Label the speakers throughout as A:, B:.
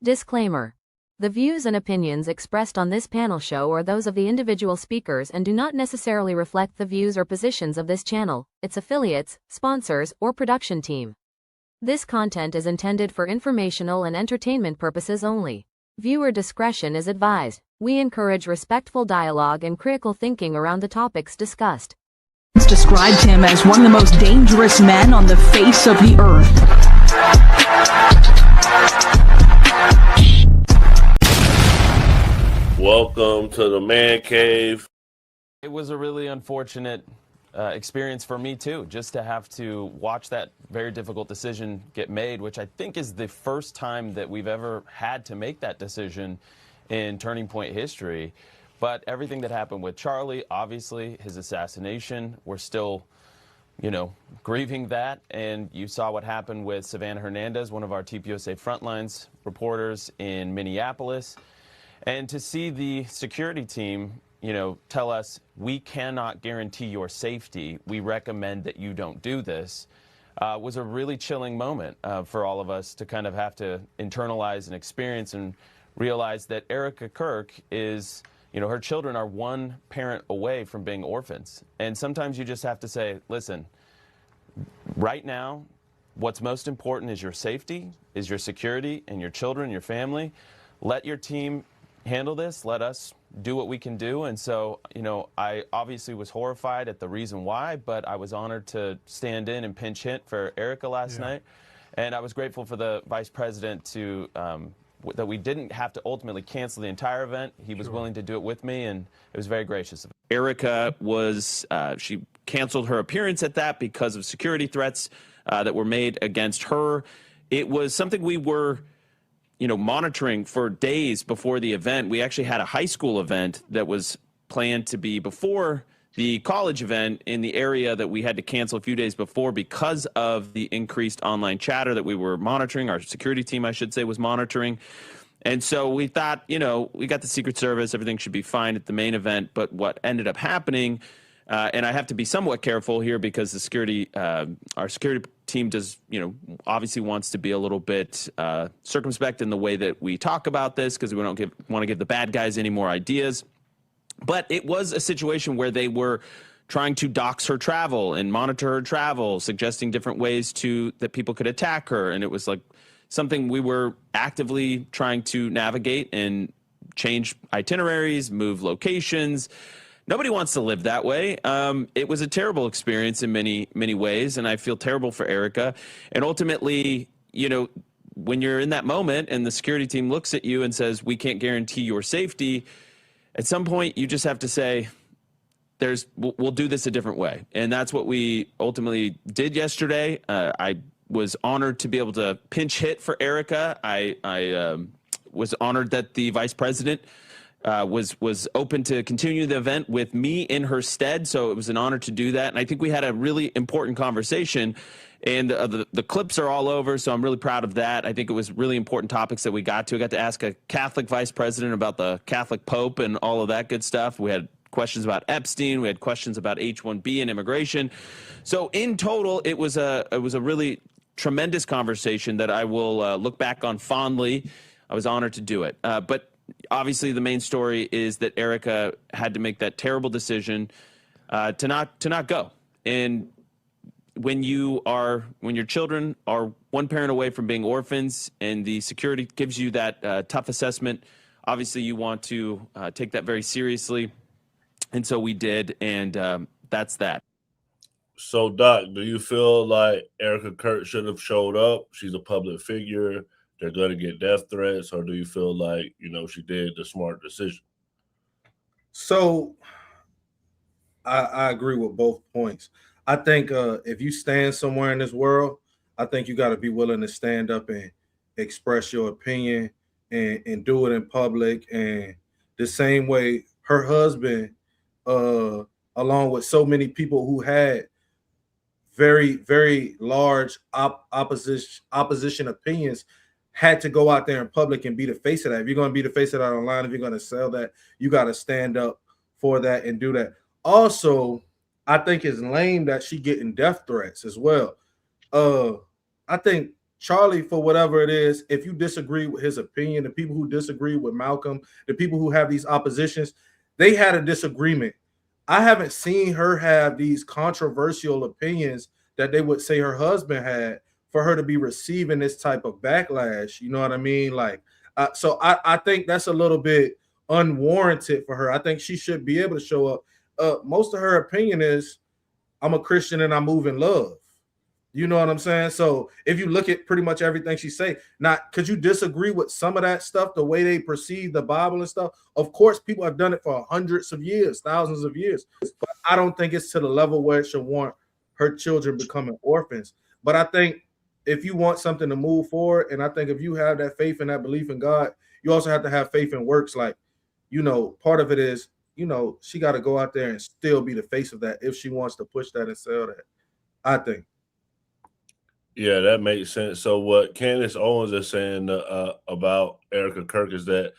A: Disclaimer. The views and opinions expressed on this panel show are those of the individual speakers and do not necessarily reflect the views or positions of this channel, its affiliates, sponsors, or production team. This content is intended for informational and entertainment purposes only. Viewer discretion is advised. We encourage respectful dialogue and critical thinking around the topics discussed.
B: Described him as one of the most dangerous men on the face of the earth.
C: Welcome to the man cave.
D: It was a really unfortunate experience for me too, just to have to watch that very difficult decision get made, which I think is the first time that we've ever had to make that decision in Turning Point history. But everything that happened with Charlie, obviously his assassination, we're still, grieving that. And you saw what happened with Savannah Hernandez, one of our TPUSA Frontlines reporters in Minneapolis. And to see the security team, tell us, we cannot guarantee your safety, we recommend that you don't do this, was a really chilling moment for all of us to kind of have to internalize and experience and realize that Erika Kirk is, her children are one parent away from being orphans. And sometimes you just have to say, listen, right now, what's most important is your safety, is your security, and your children, your family. Let your team handle this. Let us do what we can do. And so, I obviously was horrified at the reason why, but I was honored to stand in and pinch hit for Erika last night. And I was grateful for the vice president to, that we didn't have to ultimately cancel the entire event. He was willing to do it with me, and it was very gracious of him.
E: Erika was, she canceled her appearance at that because of security threats that were made against her. It was something we were monitoring for days before the event. We actually had a high school event that was planned to be before the college event in the area that we had to cancel a few days before because of the increased online chatter that we were monitoring. Our security team, I should say, was monitoring. And so we thought, we got the Secret Service, everything should be fine at the main event. But what ended up happening, and I have to be somewhat careful here because the security, our security team does, obviously wants to be a little bit circumspect in the way that we talk about this because we don't want to give the bad guys any more ideas. But it was a situation where they were trying to dox her travel and monitor her travel, suggesting different ways that people could attack her. And it was like something we were actively trying to navigate and change itineraries, move locations. Nobody wants to live that way. It was a terrible experience in many, many ways, and I feel terrible for Erika. And ultimately, when you're in that moment and the security team looks at you and says, we can't guarantee your safety, at some point you just have to say, we'll do this a different way. And that's what we ultimately did yesterday. I was honored to be able to pinch hit for Erika. I was honored that the vice president was open to continue the event with me in her stead, so it was an honor to do that. And I think we had a really important conversation, and the clips are all over, so I'm really proud of that. I think it was really important topics that we got to. I got to ask a Catholic vice president about the Catholic Pope and all of that good stuff. We had questions about Epstein. We had questions about H-1B and immigration. So in total, it was a really tremendous conversation that I will look back on fondly. I was honored to do it. But obviously, the main story is that Erika had to make that terrible decision to not go. And when your children are one parent away from being orphans, and the security gives you that tough assessment, obviously you want to take that very seriously, and so we did, and that's that.
C: So, Doc, do you feel like Erika Kirk should have showed up? She's a public figure. They're going to get death threats, or do you feel like, she did the smart decision?
F: So I agree with both points. I think if you stand somewhere in this world, I think you got to be willing to stand up and express your opinion and do it in public. And the same way her husband, along with so many people who had very, very large opposition opinions, had to go out there in public and be the face of that. If you're going to be the face of that online, if you're going to sell that, you got to stand up for that and do that. Also, I think it's lame that she getting death threats as well. I think Charlie, for whatever it is, if you disagree with his opinion, the people who disagree with Malcolm, the people who have these oppositions, they had a disagreement. I haven't seen her have these controversial opinions that they would say her husband had for her to be receiving this type of backlash. You know what I mean? Like, so I think that's a little bit unwarranted for her. I think she should be able to show up. Most of her opinion is, I'm a Christian and I move in love. You know what I'm saying? So if you look at pretty much everything she say, not could you disagree with some of that stuff, the way they perceive the Bible and stuff? Of course, people have done it for hundreds of years, thousands of years. But I don't think it's to the level where it should warrant her children becoming orphans. But I think if you want something to move forward, and I think if you have that faith and that belief in God, you also have to have faith in works. Like, you know, part of it is, you know, she got to go out there and still be the face of that if she wants to push that and sell that, I think.
C: Yeah, that makes sense. So what Candace Owens is saying about Erika Kirk is that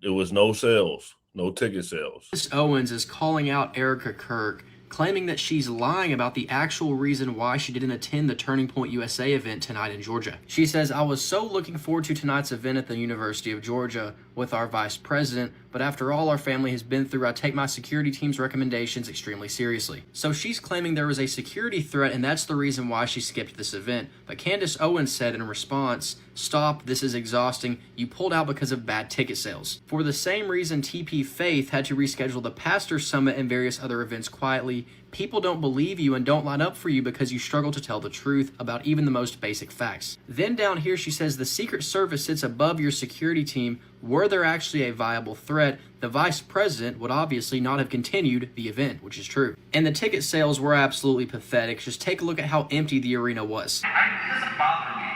C: there was no sales, no ticket sales.
G: Candace Owens is calling out Erika Kirk, claiming that she's lying about the actual reason why she didn't attend the Turning Point USA event tonight in Georgia. She says, I was so looking forward to tonight's event at the University of Georgia with our vice president, but after all our family has been through, I take my security team's recommendations extremely seriously. So she's claiming there was a security threat, and that's the reason why she skipped this event. But Candace Owens said in response, stop, this is exhausting. You pulled out because of bad ticket sales. For the same reason TP Faith had to reschedule the Pastor Summit and various other events quietly, people don't believe you and don't line up for you because you struggle to tell the truth about even the most basic facts. Then down here she says the Secret Service sits above your security team. Were there actually a viable threat, the vice president would obviously not have continued the event, which is true. And the ticket sales were absolutely pathetic. Just take a look at how empty the arena was.
H: It doesn't bother me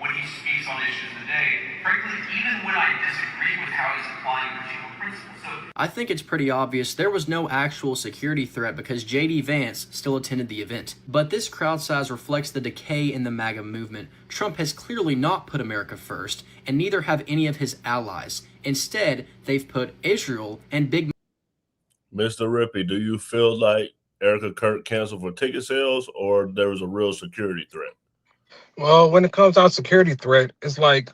H: when he speaks on issues today, frankly, even when I disagree with how he's applying original principles. So
G: I think it's pretty obvious there was no actual security threat because J.D. Vance still attended the event. But this crowd size reflects the decay in the MAGA movement. Trump has clearly not put America first, and neither have any of his allies. Instead, they've put Israel and big...
C: Mr. Rippey, do you feel like Erika Kirk canceled for ticket sales or there was a real security threat?
I: Well, when it comes out security threat, it's like,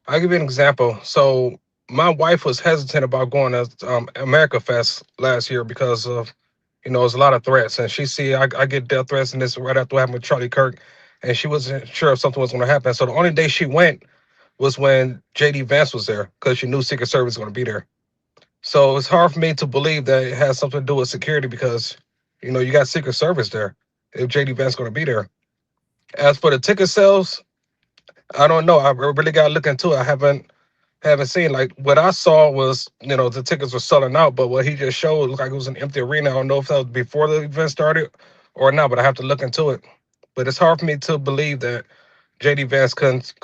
I: I'll give you an example. So my wife was hesitant about going to America Fest last year because of, you know, there's a lot of threats. And she see I get death threats and this right after what happened with Charlie Kirk. And she wasn't sure if something was going to happen. So the only day she went was when J.D. Vance was there because she knew Secret Service was going to be there. So it's hard for me to believe that it has something to do with security because, you know, you got Secret Service there if J.D. Vance is going to be there. As for the ticket sales, I don't know. I really got to look into it. I haven't seen. Like, what I saw was, you know, the tickets were selling out, but what he just showed looked like it was an empty arena. I don't know if that was before the event started or not, but I have to look into it. But it's hard for me to believe that J.D. Vance couldn't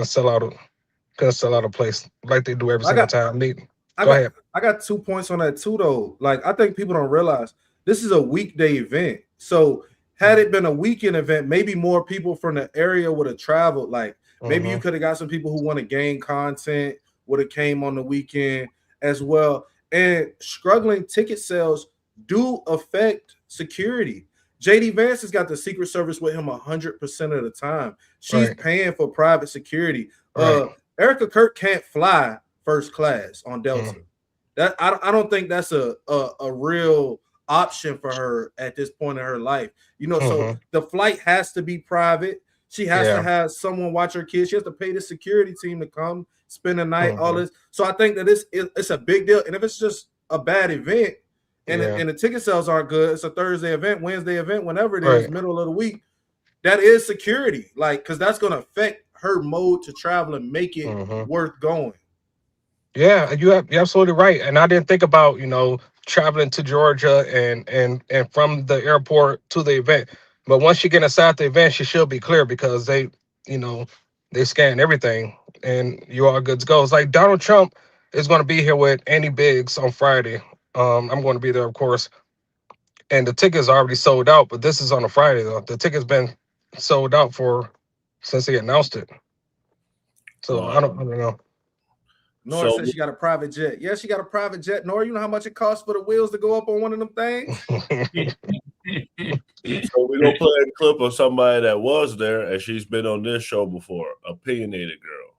I: sell out a place like they do every single time. Go ahead.
F: I got 2 points on that too, though. Like, I think people don't realize this is a weekday event. So had it been a weekend event, maybe more people from the area would have traveled. Like, maybe you could have got some people who want to gain content, would have came on the weekend as well. And struggling ticket sales do affect security. J.D. Vance has got the Secret Service with him 100% of the time. She's paying for private security. Erika Kirk can't fly first class on Delta. That I don't think that's a real option for her at this point in her life. You know, so the flight has to be private. She has to have someone watch her kids. She has to pay the security team to come spend the night, all this. So I think that it's a big deal. And if it's just a bad event and the ticket sales aren't good, it's a Thursday event, Wednesday event, whenever it is, middle of the week, that is security. Like, because that's going to affect her mode to travel and make it worth going.
I: Yeah, you're absolutely right. And I didn't think about, you know, traveling to Georgia and from the airport to the event. But once she get inside the event, she should be clear because they, you know, they scan everything and you are good to go. It's like Donald Trump is going to be here with Andy Biggs on Friday. I'm going to be there, of course. And the tickets are already sold out, but this is on a Friday, though. The ticket's been sold out since they announced it. So I don't know.
F: Nora says she got a private jet. Yeah, she got a private jet. Nora, you know how much it costs for the wheels to go up on one of them things?
C: So we're gonna play a clip of somebody that was there, and she's been on this show before. Opinionated girl.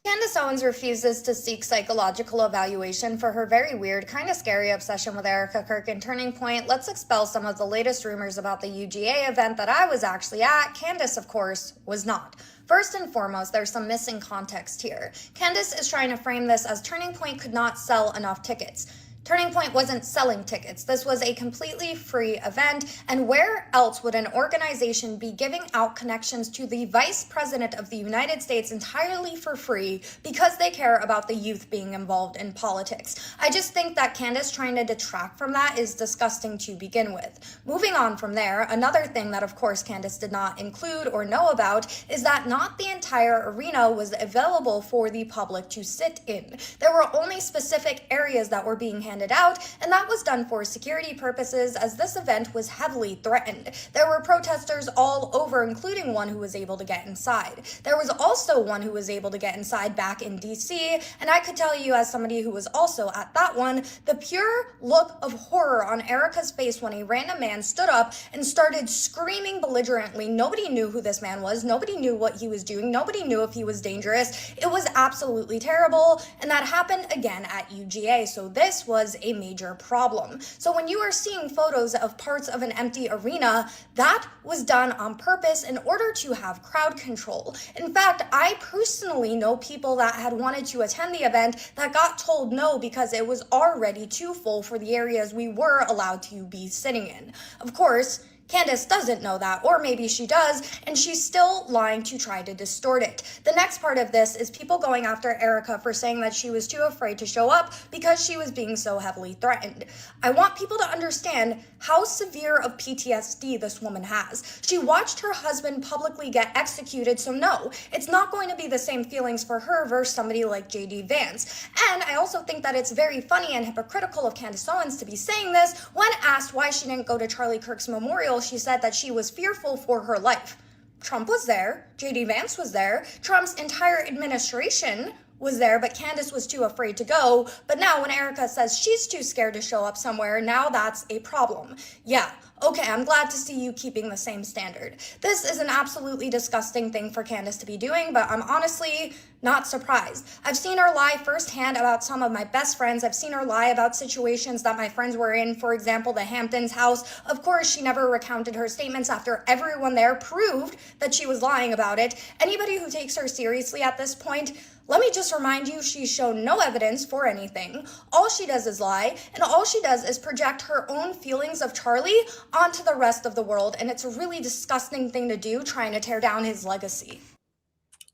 J: Candace Owens refuses to seek psychological evaluation for her very weird, kind of scary obsession with Erika Kirk and Turning Point. Let's expel some of the latest rumors about the UGA event that I was actually at. Candace, of course, was not. First and foremost, there's some missing context here. Candace is trying to frame this as Turning Point could not sell enough tickets. Turning Point wasn't selling tickets. This was a completely free event, and where else would an organization be giving out connections to the Vice President of the United States entirely for free because they care about the youth being involved in politics? I just think that Candace trying to detract from that is disgusting to begin with. Moving on from there, another thing that of course Candace did not include or know about is that not the entire arena was available for the public to sit in. There were only specific areas that were being handed out, and that was done for security purposes as this event was heavily threatened. There were protesters all over, including one who was able to get inside. There was also one who was able to get inside back in DC, and I could tell you as somebody who was also at that one, the pure look of horror on Erika's face when a random man stood up and started screaming belligerently. Nobody knew who this man was. Nobody knew what he was doing. Nobody knew if he was dangerous. It was absolutely terrible, and that happened again at UGA, so this was a major problem. So when you are seeing photos of parts of an empty arena, that was done on purpose in order to have crowd control. In fact, I personally know people that had wanted to attend the event that got told no because it was already too full for the areas we were allowed to be sitting in. Of course, Candace doesn't know that, or maybe she does, and she's still lying to try to distort it. The next part of this is people going after Erika for saying that she was too afraid to show up because she was being so heavily threatened. I want people to understand how severe of PTSD this woman has. She watched her husband publicly get executed, so no, it's not going to be the same feelings for her versus somebody like JD Vance. And I also think that it's very funny and hypocritical of Candace Owens to be saying this. When asked why she didn't go to Charlie Kirk's memorial, she said that she was fearful for her life. Trump was there, JD Vance was there, Trump's entire administration was there, but Candace was too afraid to go. But now when Erika says she's too scared to show up somewhere, now that's a problem. Yeah, okay, I'm glad to see you keeping the same standard. This is an absolutely disgusting thing for Candace to be doing, but I'm honestly not surprised. I've seen her lie firsthand about some of my best friends. I've seen her lie about situations that my friends were in, for example, the Hamptons house. Of course, she never recounted her statements after everyone there proved that she was lying about it. Anybody who takes her seriously at this point, let me just remind you, she's shown no evidence for anything. All she does is lie, and all she does is project her own feelings of Charlie onto the rest of the world, and it's a really disgusting thing to do, trying to tear down his legacy.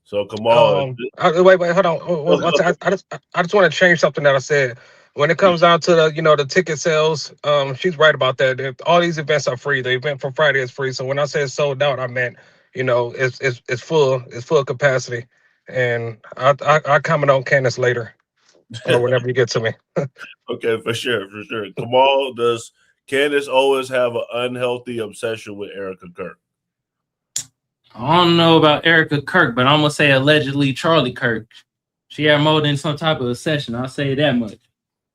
C: So come on.
I: Wait, hold on. I just want to change something that I said. When it comes down to the ticket sales, she's right about that. All these events are free. The event for Friday is free. So when I said sold out, I meant it's full capacity. And I comment on Candace later or whenever you get to me.
C: Okay, for sure. Kamal, does Candace always have an unhealthy obsession with Erika Kirk?
K: I don't know about Erika Kirk, but I'm gonna say allegedly Charlie Kirk. She had more than some type of obsession. I'll say that much.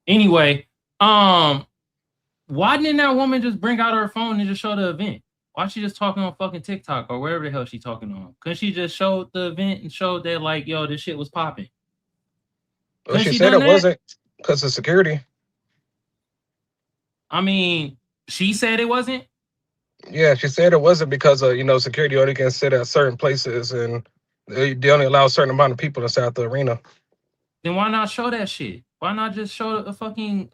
K: Anyway, why didn't that woman just bring out her phone and just show the event? Why she just talking on fucking TikTok or wherever the hell she talking on? Couldn't she just show the event and show that like, yo, this shit was popping?
I: Well, she said it wasn't because of security.
K: I mean, she said it wasn't?
I: Yeah, she said it wasn't because of, security only can sit at certain places and they only allow a certain amount of people inside the arena.
K: Then why not show that shit? Why not just show a fucking,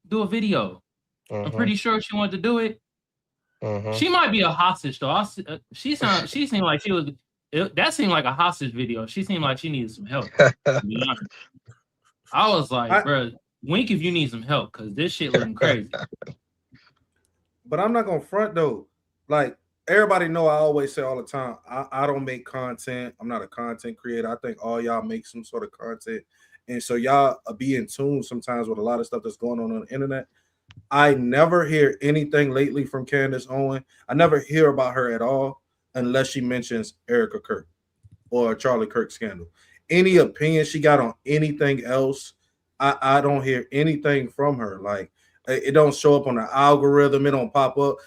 K: do a video? I'm pretty sure she wanted to do it. She might be a hostage though. She seemed like she was. That seemed like a hostage video. She seemed like she needed some help. To be honest. I was like, bro, wink if you need some help because this shit looking crazy.
F: But I'm not gonna front though. Like everybody know, I always say all the time, I don't make content. I'm not a content creator. I think all y'all make some sort of content, and so y'all be in tune sometimes with a lot of stuff that's going on the internet. I never hear anything lately from Candace Owens. I never hear about her at all unless she mentions Erika Kirk or Charlie Kirk scandal. Any opinion she got on anything else, I don't hear anything from her. Like it don't show up on the algorithm. It don't pop up.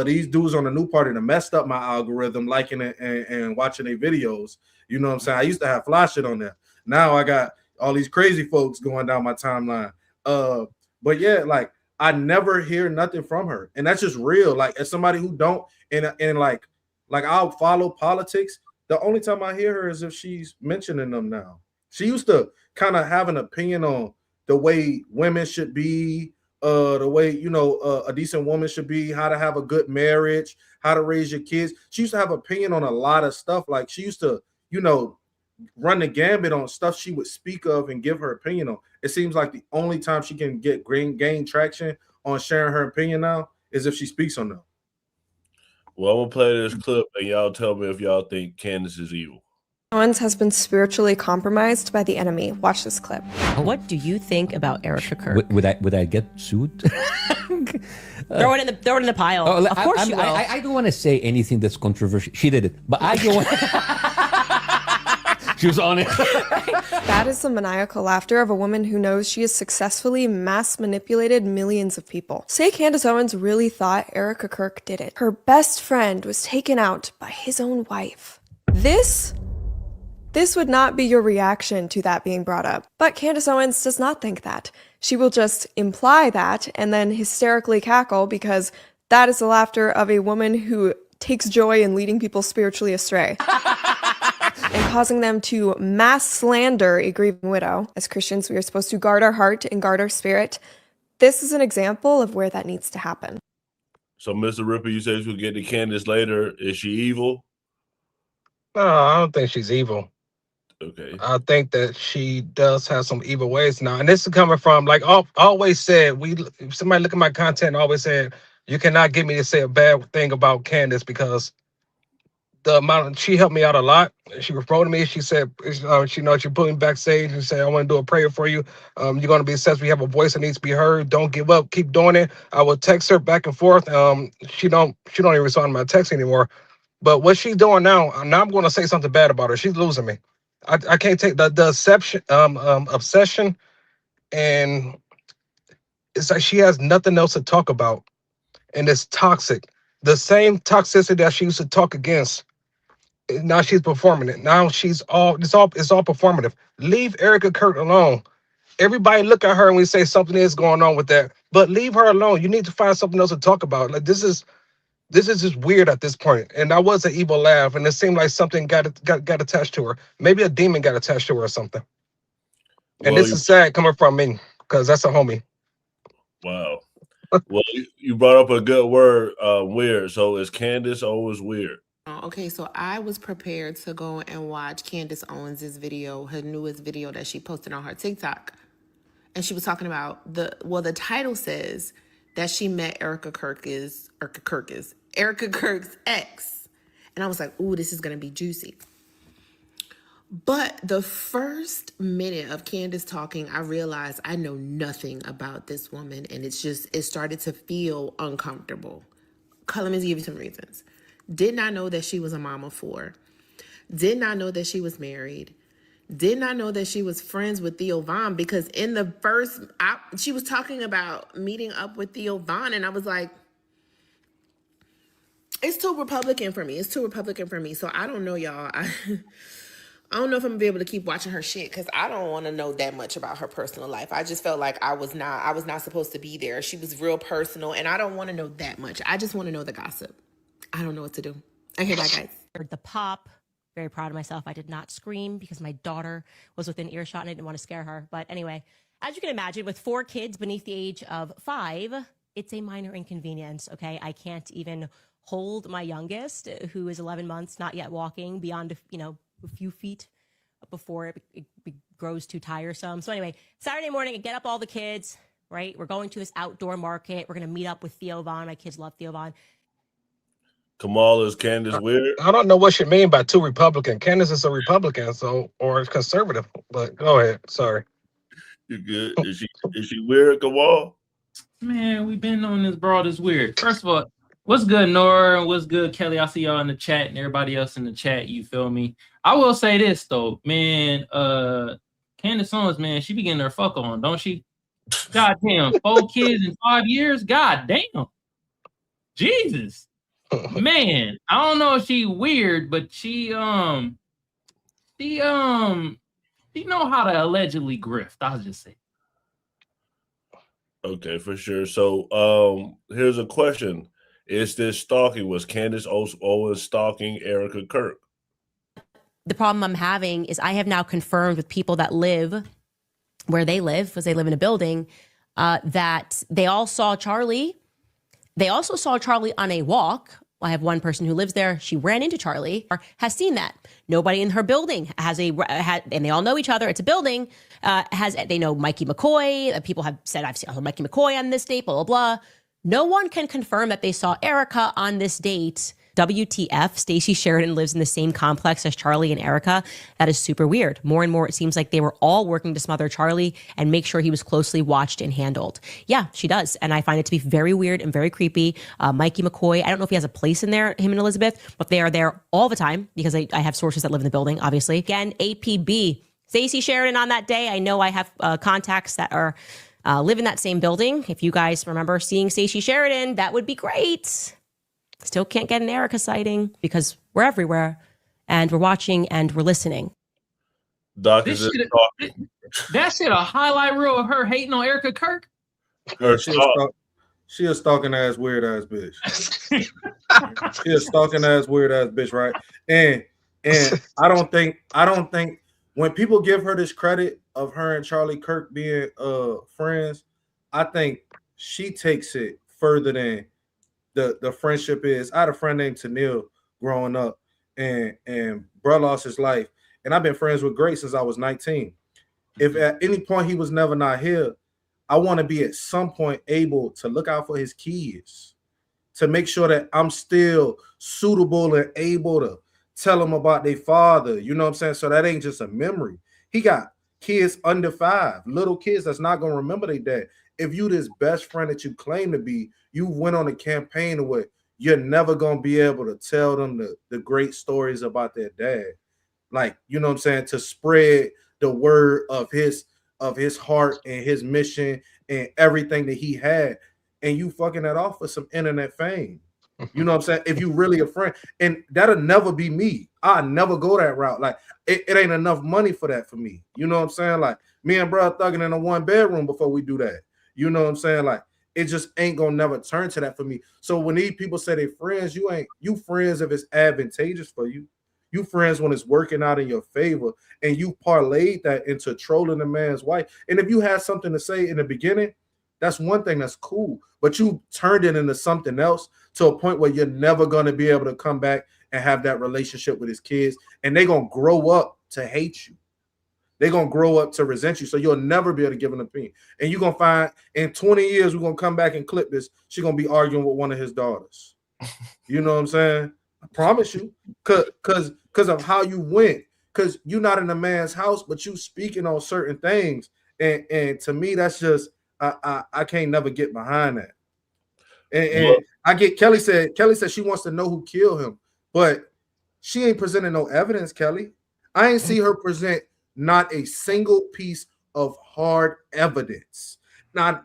F: these dudes on the new party that messed up my algorithm, liking it and watching their videos. You know what I'm saying? I used to have fly shit on there. Now I got all these crazy folks going down my timeline. But yeah, like I never hear nothing from her, and that's just real. Like as somebody who don't and like I'll follow politics. The only time I hear her is if she's mentioning them now. She used to kind of have an opinion on the way women should be, the way, you know, a decent woman should be, how to have a good marriage, how to raise your kids. She used to have opinion on a lot of stuff. Like she used to, you know, run the gambit on stuff she would speak of and give her opinion on. It seems like the only time she can gain traction on sharing her opinion now is if she speaks on them.
C: Well, I'm gonna play this clip and y'all tell me if y'all think Candace is evil.
L: Owens has been spiritually compromised by the enemy. Watch this clip.
M: What do you think about Erika Kirk?
N: Would I get sued?
M: Throw it in the pile.
N: Oh,
M: of course you will.
N: I don't want to say anything that's controversial. She did it, but I don't want. She was on it.
L: That is the maniacal laughter of a woman who knows she has successfully mass manipulated millions of people. Say Candace Owens really thought Erika Kirk did it. Her best friend was taken out by his own wife. This would not be your reaction to that being brought up. But Candace Owens does not think that. She will just imply that and then hysterically cackle because that is the laughter of a woman who takes joy in leading people spiritually astray. And causing them to mass slander a grieving widow. As Christians, we are supposed to guard our heart and guard our spirit. This is an example of where that needs to happen.
C: So, Mr. Ripper, you said you'll get to Candace later. Is she evil?
I: No, I don't think she's evil.
C: Okay.
I: I think that she does have some evil ways now. And this is coming from, like, always said, if somebody look at my content, always said, you cannot get me to say a bad thing about Candace because the amount she helped me out a lot. She referred to me. She said, she put me backstage and said, I want to do a prayer for you. You're going to be successful. You have a voice that needs to be heard. Don't give up. Keep doing it. I will text her back and forth. She don't even respond to my text anymore. But what she's doing now I'm going to say something bad about her. She's losing me. I can't take the obsession, and it's like she has nothing else to talk about, and it's toxic. The same toxicity that she used to talk against, now she's performing it. Now it's all performative. Leave Erika Kirk alone. Everybody look at her and we say something is going on with that, but leave her alone. You need to find something else to talk about. Like this is just weird at this point. And that was an evil laugh, and it seemed like something got attached to her. Maybe a demon got attached to her or something. And this is sad coming from me because that's a homie.
C: Wow. Well, you brought up a good word, weird. So is Candace Owens weird?
O: Okay, so I was prepared to go and watch Candace Owens' video, her newest video that she posted on her TikTok. And she was talking about the title says that she met Erika Kirk's ex. And I was like, ooh, this is going to be juicy. But the first minute of Candace talking, I realized I know nothing about this woman. And it started to feel uncomfortable. Let me give you some reasons. Did not know that she was a mom of 4. Did not know that she was married. Did not know that she was friends with Theo Von, because in the first, she was talking about meeting up with Theo Von, and I was like, it's too Republican for me. So I don't know, y'all. I don't know if I'm gonna be able to keep watching her shit because I don't want to know that much about her personal life. I just felt like I was not supposed to be there. She was real personal, and I don't want to know that much. I just want to know the gossip. I don't know what to do. Okay, bye, guys.
M: The pop. Very proud of myself. I did not scream because my daughter was within earshot and I didn't want to scare her. But anyway, as you can imagine, with 4 kids beneath the age of 5, it's a minor inconvenience, okay? I can't even hold my youngest, who is 11 months, not yet walking, beyond a few feet before it grows too tiresome. So anyway, Saturday morning, I get up all the kids, right? We're going to this outdoor market. We're going to meet up with Theo Von. My kids love Theo Von.
C: Kamal, is Candace weird?
I: I don't know what you mean by too Republican. Candace is a Republican, or conservative. But go ahead. Sorry.
C: You good? Is she weird, Kamal?
K: Man, we've been on this broad is weird. First of all, what's good, Nora? What's good, Kelly? I see y'all in the chat and everybody else in the chat. You feel me? I will say this though, man. Candace Owens, man, she be getting her fuck on, don't she? God damn, 4 kids in 5 years. God damn. Jesus. Man, I don't know if she weird, but she know how to allegedly grift. I'll just say.
C: Okay, for sure. So here's a question. Is this stalking? Was Candace Owens stalking Erika Kirk?
M: The problem I'm having is I have now confirmed with people that live where they live, because they live in a building, that they all saw Charlie. They also saw Charlie on a walk. I have one person who lives there. She ran into Charlie, or has seen that. Nobody in her building has and they all know each other. It's a building. They know Mikey McCoy. People have said, I've seen Mikey McCoy on this date, blah, blah, blah. No one can confirm that they saw Erika on this date. WTF, Stacey Sheridan lives in the same complex as Charlie and Erika. That is super weird. More and more, it seems like they were all working to smother Charlie and make sure he was closely watched and handled. Yeah, she does. And I find it to be very weird and very creepy. Mikey McCoy, I don't know if he has a place in there, him and Elizabeth, but they are there all the time because I have sources that live in the building, obviously. Again, APB, Stacey Sheridan on that day. I know I have contacts that are live in that same building. If you guys remember seeing Stacey Sheridan, that would be great. Still can't get an Erika sighting because we're everywhere and we're watching and we're listening.
C: Doc,
K: that shit a highlight reel of her hating on Erika Kirk?
F: She a stalking ass, weird ass bitch. She a stalking ass, weird ass bitch, right? And I don't think when people give her this credit of her and Charlie Kirk being friends, I think she takes it further than the friendship is. I had a friend named Tanil growing up, and bro lost his life. And I've been friends with Grace since I was 19. If at any point he was never not here, I want to be at some point able to look out for his kids, to make sure that I'm still suitable and able to tell them about their father. You know what I'm saying? So that ain't just a memory. He got kids under 5, little kids that's not gonna remember their dad. If you this best friend that you claim to be, you went on a campaign where you're never gonna be able to tell them the great stories about their dad. Like, you know what I'm saying, to spread the word of his heart and his mission and everything that he had, and you fucking that off for some internet fame. You know what I'm saying? If you really a friend, and that'll never be me. I never go that route. Like it ain't enough money for that for me. You know what I'm saying? Like me and bro thugging in a 1-bedroom before we do that. You know what I'm saying? Like it just ain't gonna never turn to that for me. So when these people say they friends, you friends if it's advantageous for you. You friends when it's working out in your favor, and you parlayed that into trolling a man's wife. And if you had something to say in the beginning, that's one thing, that's cool. But you turned it into something else to a point where you're never going to be able to come back and have that relationship with his kids. And they're going to grow up to hate you. They're going to grow up to resent you. So you'll never be able to give an opinion. And you're going to find in 20 years, we're going to come back and clip this. She's going to be arguing with one of his daughters. You know what I'm saying? I promise you. Because of how you went. Because you're not in a man's house, but you speaking on certain things. And to me, that's just, I can't never get behind that. And I get Kelly said she wants to know who killed him, but she ain't presenting no evidence, Kelly. I ain't see her present not a single piece of hard evidence. I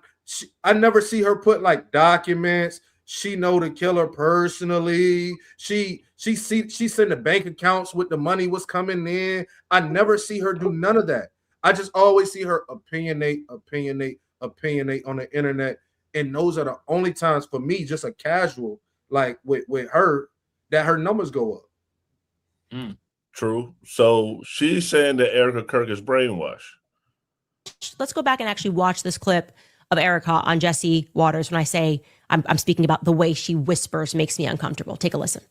F: never see her put like documents. She know the killer personally. She sent the bank accounts with the money was coming in. I never see her do none of that. I just always see her opinionate on the internet. And those are the only times for me, just a casual, like with her, that her numbers go up.
C: True. So she's saying that Erika Kirk is brainwashed.
M: Let's go back and actually watch this clip of Erika on Jesse Waters when I say I'm speaking about the way she whispers makes me uncomfortable. Take a listen.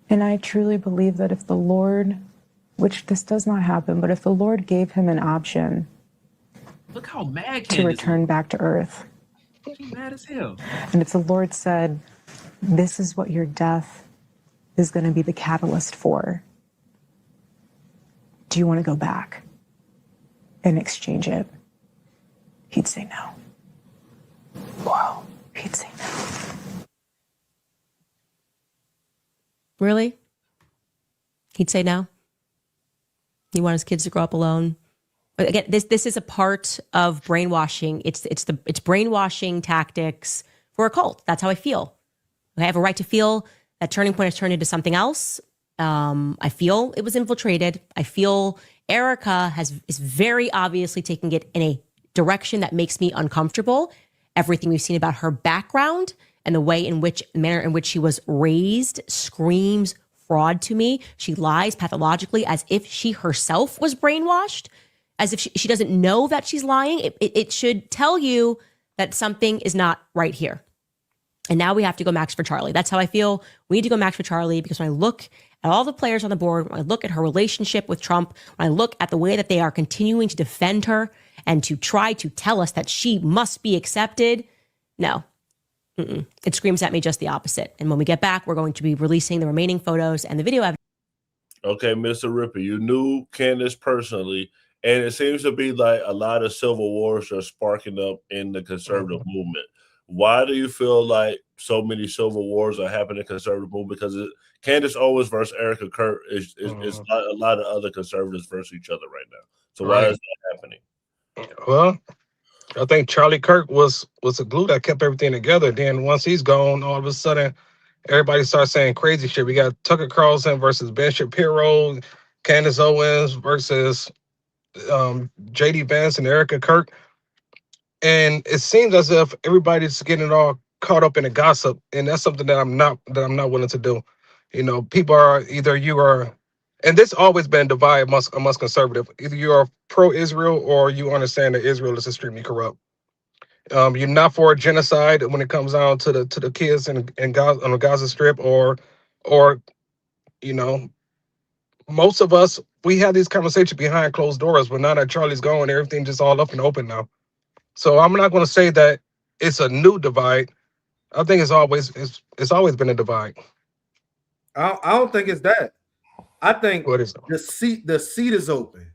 P: And I truly believe that if the Lord, which this does not happen, but if the Lord gave him an option,
K: look how mad
P: to return back to earth.
K: She's mad as hell.
P: And if the Lord said, this is what your death is going to be the catalyst for, do you want to go back and exchange it? He'd say no. Wow. He'd say no.
M: Really? He'd say no? He want his kids to grow up alone? Again, this is a part of brainwashing. It's brainwashing tactics for a cult. That's how I feel. I have a right to feel that Turning Point has turned into something else. I feel it was infiltrated. I feel Erika is very obviously taking it in a direction that makes me uncomfortable. Everything we've seen about her background and the manner in which she was raised screams fraud to me. She lies pathologically as if she herself was brainwashed, as if she doesn't know that she's lying. It should tell you that something is not right here. And now we have to go max for Charlie. That's how I feel. We need to go max for Charlie, because when I look at all the players on the board, when I look at her relationship with Trump, when I look at the way that they are continuing to defend her and to try to tell us that she must be accepted, no. It screams at me just the opposite. And when we get back, we're going to be releasing the remaining photos and the video evidence.
C: Okay, Mr. Ripper, you knew Candace personally, and it seems to be like a lot of civil wars are sparking up in the conservative movement. Why do you feel like so many civil wars are happening in the conservative movement? Because Candace Owens versus Erika Kirk is a lot of other conservatives versus each other right now. So why is that happening?
I: Well, I think Charlie Kirk was the glue that kept everything together. Then once he's gone, all of a sudden, everybody starts saying crazy shit. We got Tucker Carlson versus Ben Shapiro, Candace Owens versus J.D. Vance and Erika Kirk. And it seems as if everybody's getting all caught up in the gossip, and that's something that I'm not willing to do. You know, people are either you are, and this always been divided amongst conservative. Either you are pro-Israel or you understand that Israel is extremely corrupt. You're not for a genocide when it comes down to the kids in Gaza, on the Gaza Strip, or you know, most of us, we have these conversations behind closed doors. But now that Charlie's gone, everything just all up and open now. So I'm not going to say that it's a new divide. I think it's always been a divide.
F: I don't think it's that. I think
I: what is it?
F: The seat is open.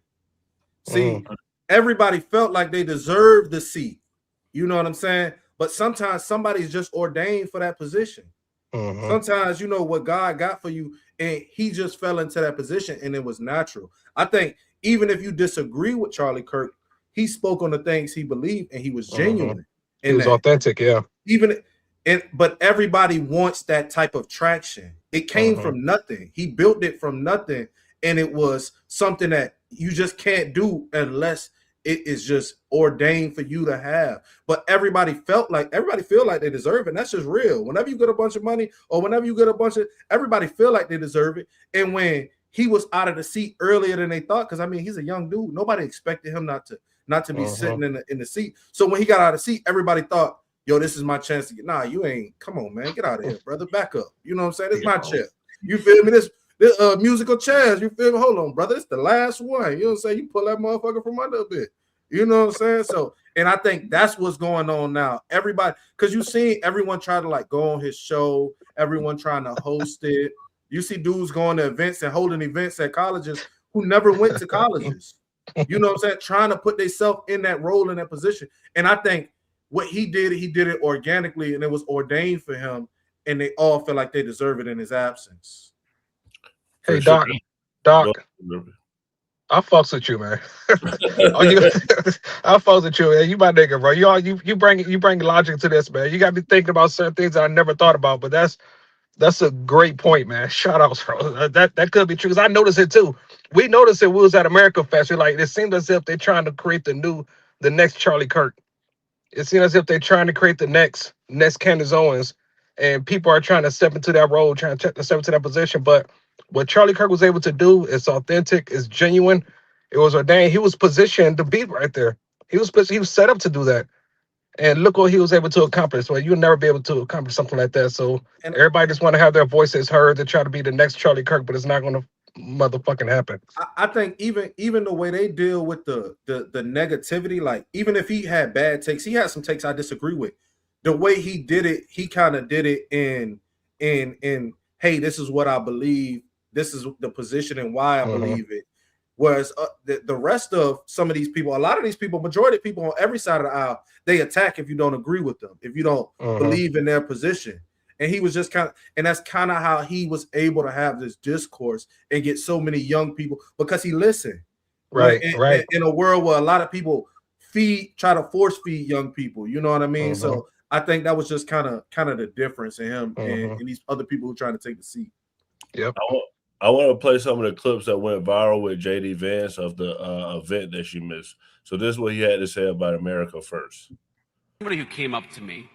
F: See, everybody felt like they deserved the seat. You know what I'm saying? But sometimes somebody's just ordained for that position. Sometimes you know what God got for you, and he just fell into that position, and it was natural. I think even if you disagree with Charlie Kirk, he spoke on the things he believed, and he was genuine.
I: He was authentic, yeah.
F: But everybody wants that type of traction. It came from nothing. He built it from nothing, and it was something that you just can't do unless it is just ordained for you to have. But everybody feel like they deserve it. And that's just real. Whenever you get a bunch of money, or whenever you get everybody feel like they deserve it. And when he was out of the seat earlier than they thought, because I mean, he's a young dude. Nobody expected him not to be sitting in the seat. So when he got out of the seat, everybody thought, yo, this is my chance to get. Nah, you ain't. Come on, man, get out of here, brother. Back up. You know what I'm saying? It's my chair. You feel me? This musical chairs. You feel me? Hold on, brother. It's the last one. You know what I'm saying? You pull that motherfucker from under a bit. You know what I'm saying? So, and I think that's what's going on now. Everybody, because you see everyone try to like go on his show. Everyone trying to host it. You see dudes going to events and holding events at colleges who never went to colleges. You know what I'm saying? Trying to put themselves in that role, in that position. And I think what he did it organically, and it was ordained for him, and they all feel like they deserve it in his absence.
I: Hey, Doc, I fucks with you, man. I fucks with you, man. You my nigga, bro. You bring logic to this, man. You got me thinking about certain things that I never thought about, but that's a great point, man. Shout outs, bro. That could be true, because I noticed it too. We noticed it. We was at America Fest. Like, it seemed as if they're trying to create the next Charlie Kirk. It seems as if they're trying to create the next Candace Owens, and people are trying to step into that role, trying to step into that position. But what Charlie Kirk was able to do is authentic, is genuine. It was ordained. He was positioned to be right there. He was set up to do that. And look what he was able to accomplish. Well, you'll never be able to accomplish something like that. So everybody just want to have their voices heard to try to be the next Charlie Kirk, but it's not going to motherfucking happen.
F: I think even the way they deal with the negativity, like even if he had bad takes, he had some takes I disagree with. The way he did it, he kind of did it in hey, this is what I believe. This is the position and why I believe it. Whereas the rest of some of these people, a lot of these people, majority of people on every side of the aisle, they attack if you don't agree with them, if you don't believe in their position. And he was just and that's kind of how he was able to have this discourse and get so many young people, because he listened.
I: Right.
F: In a world where a lot of people try to force feed young people, you know what I mean? So I think that was just kind of the difference in him and these other people who are trying to take the seat.
I: Yep.
C: I want to play some of the clips that went viral with JD Vance of the event that she missed. So this is what he had to say about America First.
H: Somebody who came up to me,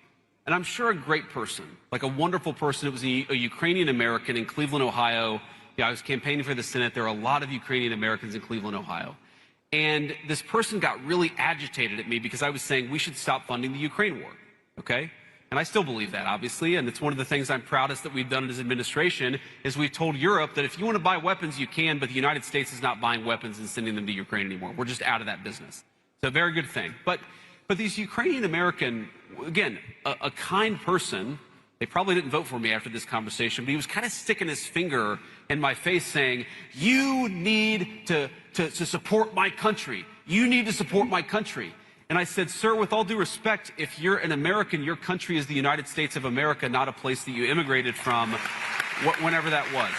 H: and I'm sure a great person, like a wonderful person. It was a Ukrainian American in Cleveland, Ohio. Yeah, I was campaigning for the Senate. There are a lot of Ukrainian Americans in Cleveland, Ohio. And this person got really agitated at me because I was saying we should stop funding the Ukraine war, okay? And I still believe that, obviously, and it's one of the things I'm proudest that we've done as administration is we've told Europe that if you want to buy weapons, you can, but the United States is not buying weapons and sending them to Ukraine anymore. We're just out of that business. It's a very good thing. But these Ukrainian American, again, a kind person, they probably didn't vote for me after this conversation, but he was kind of sticking his finger in my face saying, you need to support my country. You need to support my country. And I said, sir, with all due respect, if you're an American, your country is the United States of America, not a place that you immigrated from, whenever that was.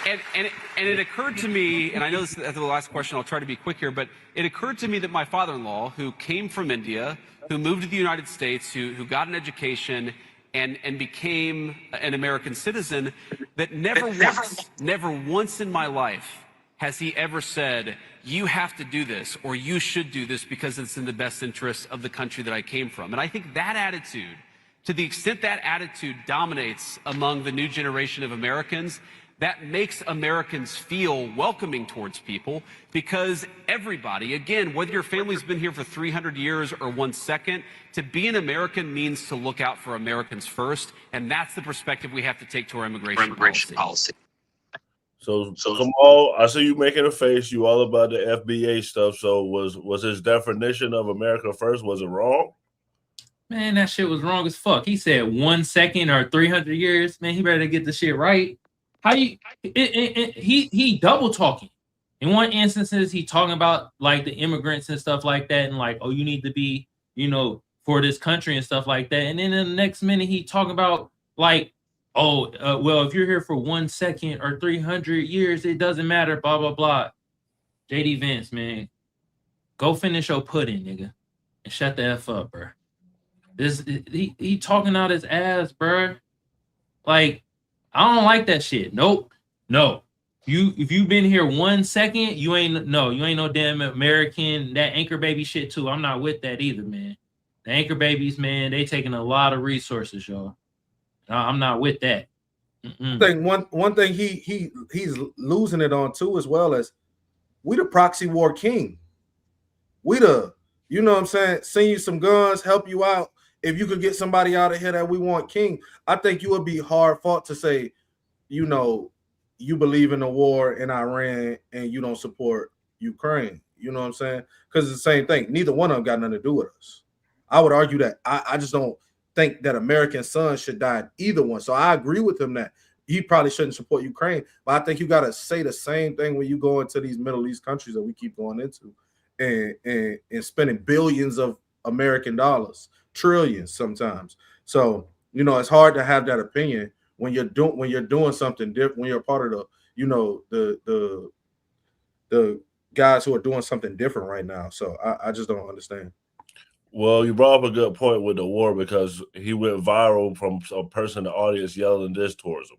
H: And it occurred to me, and I know this is the last question, I'll try to be quick here, but it occurred to me that my father-in-law, who came from India, who moved to the United States, who got an education and became an American citizen, that never once in my life has he ever said, you have to do this or you should do this because it's in the best interest of the country that I came from. And I think that attitude, to the extent that attitude dominates among the new generation of Americans, that makes Americans feel welcoming towards people because everybody, again, whether your family's been here for 300 years or 1 second, to be an American means to look out for Americans first. And that's the perspective we have to take to our immigration policy.
C: So Kamal, I see you making a face. You all about the FBA stuff. So was his definition of America First, was it wrong?
K: Man, that shit was wrong as fuck. He said 1 second or 300 years. Man, he better get the shit right. How you? He double talking. In one instances, he talking about like the immigrants and stuff like that, and like, oh, you need to be, for this country and stuff like that. And then in the next minute, he talking about like, oh, well, if you're here for 1 second or 300 years, it doesn't matter, blah, blah, blah. JD Vance, man, go finish your pudding, nigga, and shut the F up, bro. He talking out his ass, bro. Like, I don't like that shit. Nope. No. If you've been here 1 second, you ain't no damn American. That anchor baby shit, too. I'm not with that either, man. The anchor babies, man, they taking a lot of resources, y'all. I'm not with that.
F: I think one thing he's losing it on too, as well as we the proxy war king. We the, you know what I'm saying, send you some guns, help you out. If you could get somebody out of here that we want king, I think you would be hard fought to say, you believe in the war in Iran and you don't support Ukraine. You know what I'm saying? Because it's the same thing. Neither one of them got nothing to do with us. I would argue that I just don't think that American sons should die in either one. So I agree with him that he probably shouldn't support Ukraine. But I think you got to say the same thing when you go into these Middle East countries that we keep going into and spending billions of American dollars, trillions sometimes. So, it's hard to have that opinion when you're doing something different, when you're a part of the guys who are doing something different right now. So I just don't understand.
C: Well, you brought up a good point with the war because he went viral from a person in the audience yelling this towards him.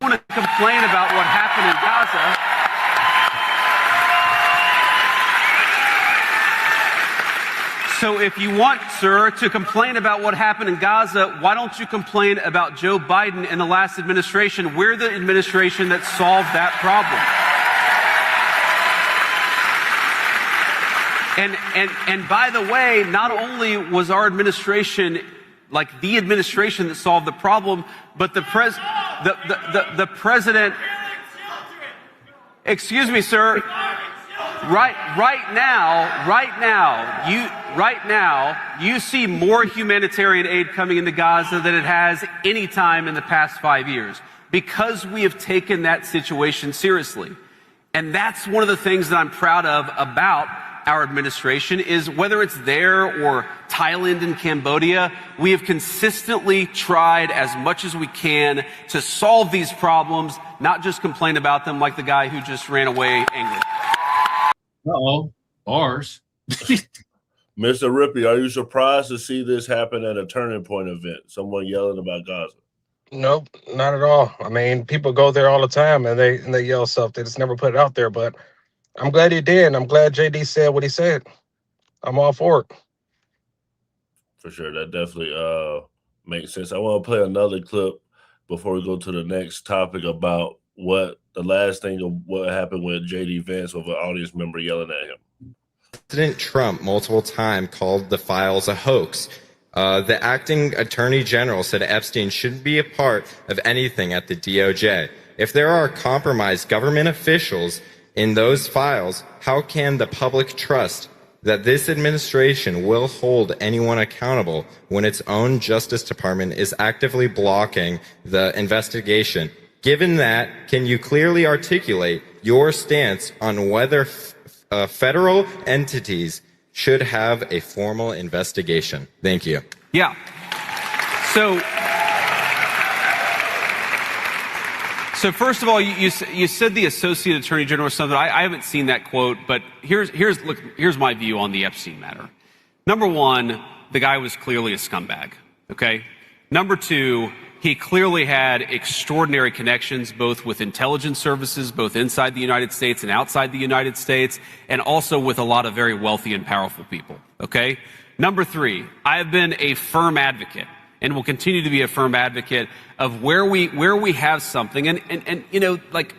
H: I want to complain about what happened in Gaza. So if you want, sir, to complain about what happened in Gaza, why don't you complain about Joe Biden and the last administration? We're the administration that solved that problem. And by the way, not only was our administration like the administration that solved the problem, but the president. Excuse me, sir. Right now, you see more humanitarian aid coming into Gaza than it has any time in the past 5 years because we have taken that situation seriously. And that's one of the things that I'm proud of about our administration is whether it's there or Thailand and Cambodia, we have consistently tried as much as we can to solve these problems, not just complain about them like the guy who just ran away angry.
K: Uh-oh, bars.
C: Mr. Rippey, are you surprised to see this happen at a Turning Point event? Someone yelling about Gaza.
I: Nope, not at all. I mean, people go there all the time and they yell stuff. They just never put it out there. But I'm glad he did. I'm glad JD said what he said. I'm all for it.
C: For sure, that definitely makes sense. I want to play another clip before we go to the next topic about what the last thing of what happened with JD Vance with an audience member yelling at him.
Q: President Trump multiple times called the files a hoax. The acting attorney general said Epstein shouldn't be a part of anything at the DOJ. If there are compromised government officials in those files, how can the public trust that this administration will hold anyone accountable when its own Justice Department is actively blocking the investigation? Given that, can you clearly articulate your stance on whether federal entities should have a formal investigation? Thank you.
H: Yeah. So first of all, you said the Associate Attorney General or something. I haven't seen that quote, but here's my view on the Epstein matter. Number one, the guy was clearly a scumbag. Okay. Number two, he clearly had extraordinary connections, both with intelligence services, both inside the United States and outside the United States, and also with a lot of very wealthy and powerful people. Okay. Number three, I have been a firm advocate and will continue to be a firm advocate of where we have something, and you know, like,